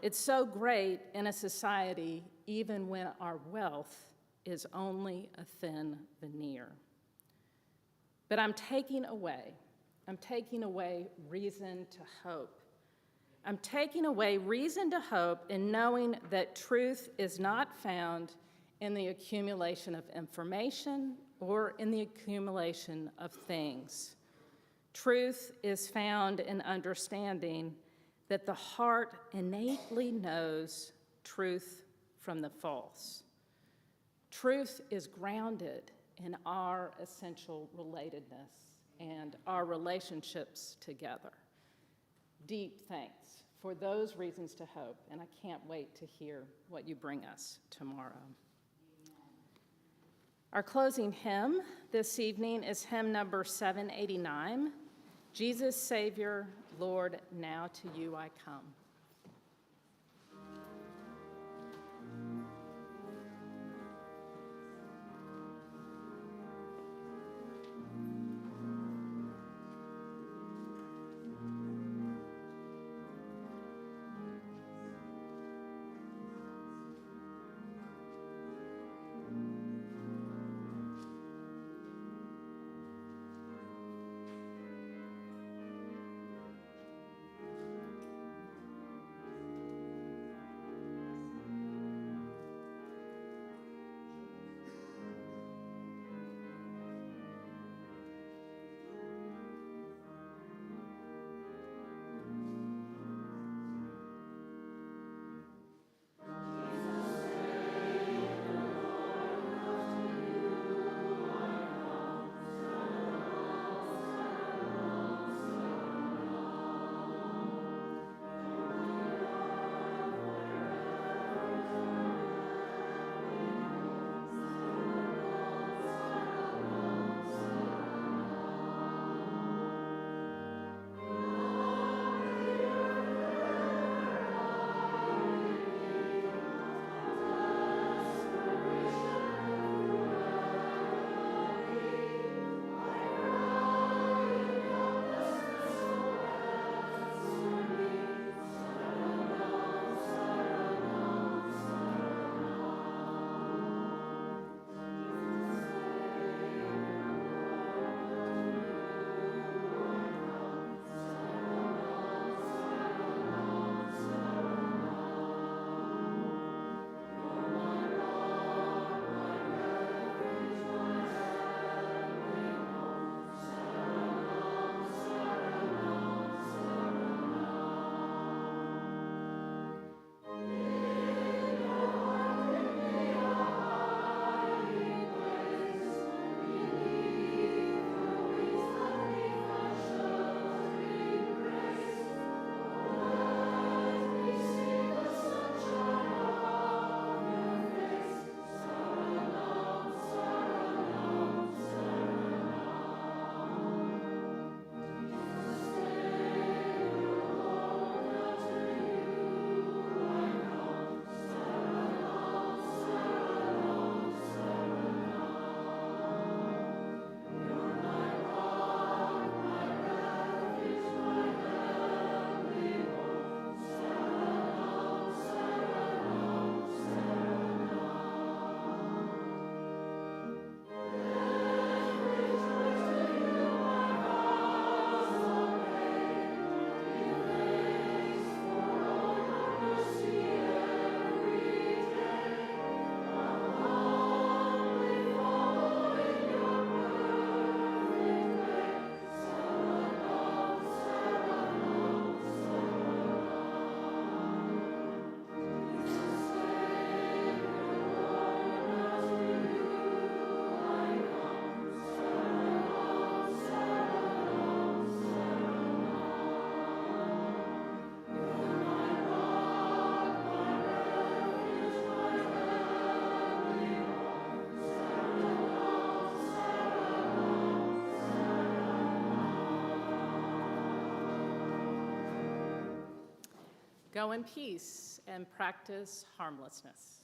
It's so great in a society, even when our wealth is only a thin veneer. But I'm taking away reason to hope. I'm taking away reason to hope in knowing that truth is not found in the accumulation of information or in the accumulation of things. Truth is found in understanding that the heart innately knows truth from the false. Truth is grounded in our essential relatedness and our relationships together. Deep thanks for those reasons to hope, and I can't wait to hear what you bring us tomorrow. Our closing hymn this evening is hymn number 789, Jesus, Savior, Lord, now to you I come. Go in peace and practice harmlessness.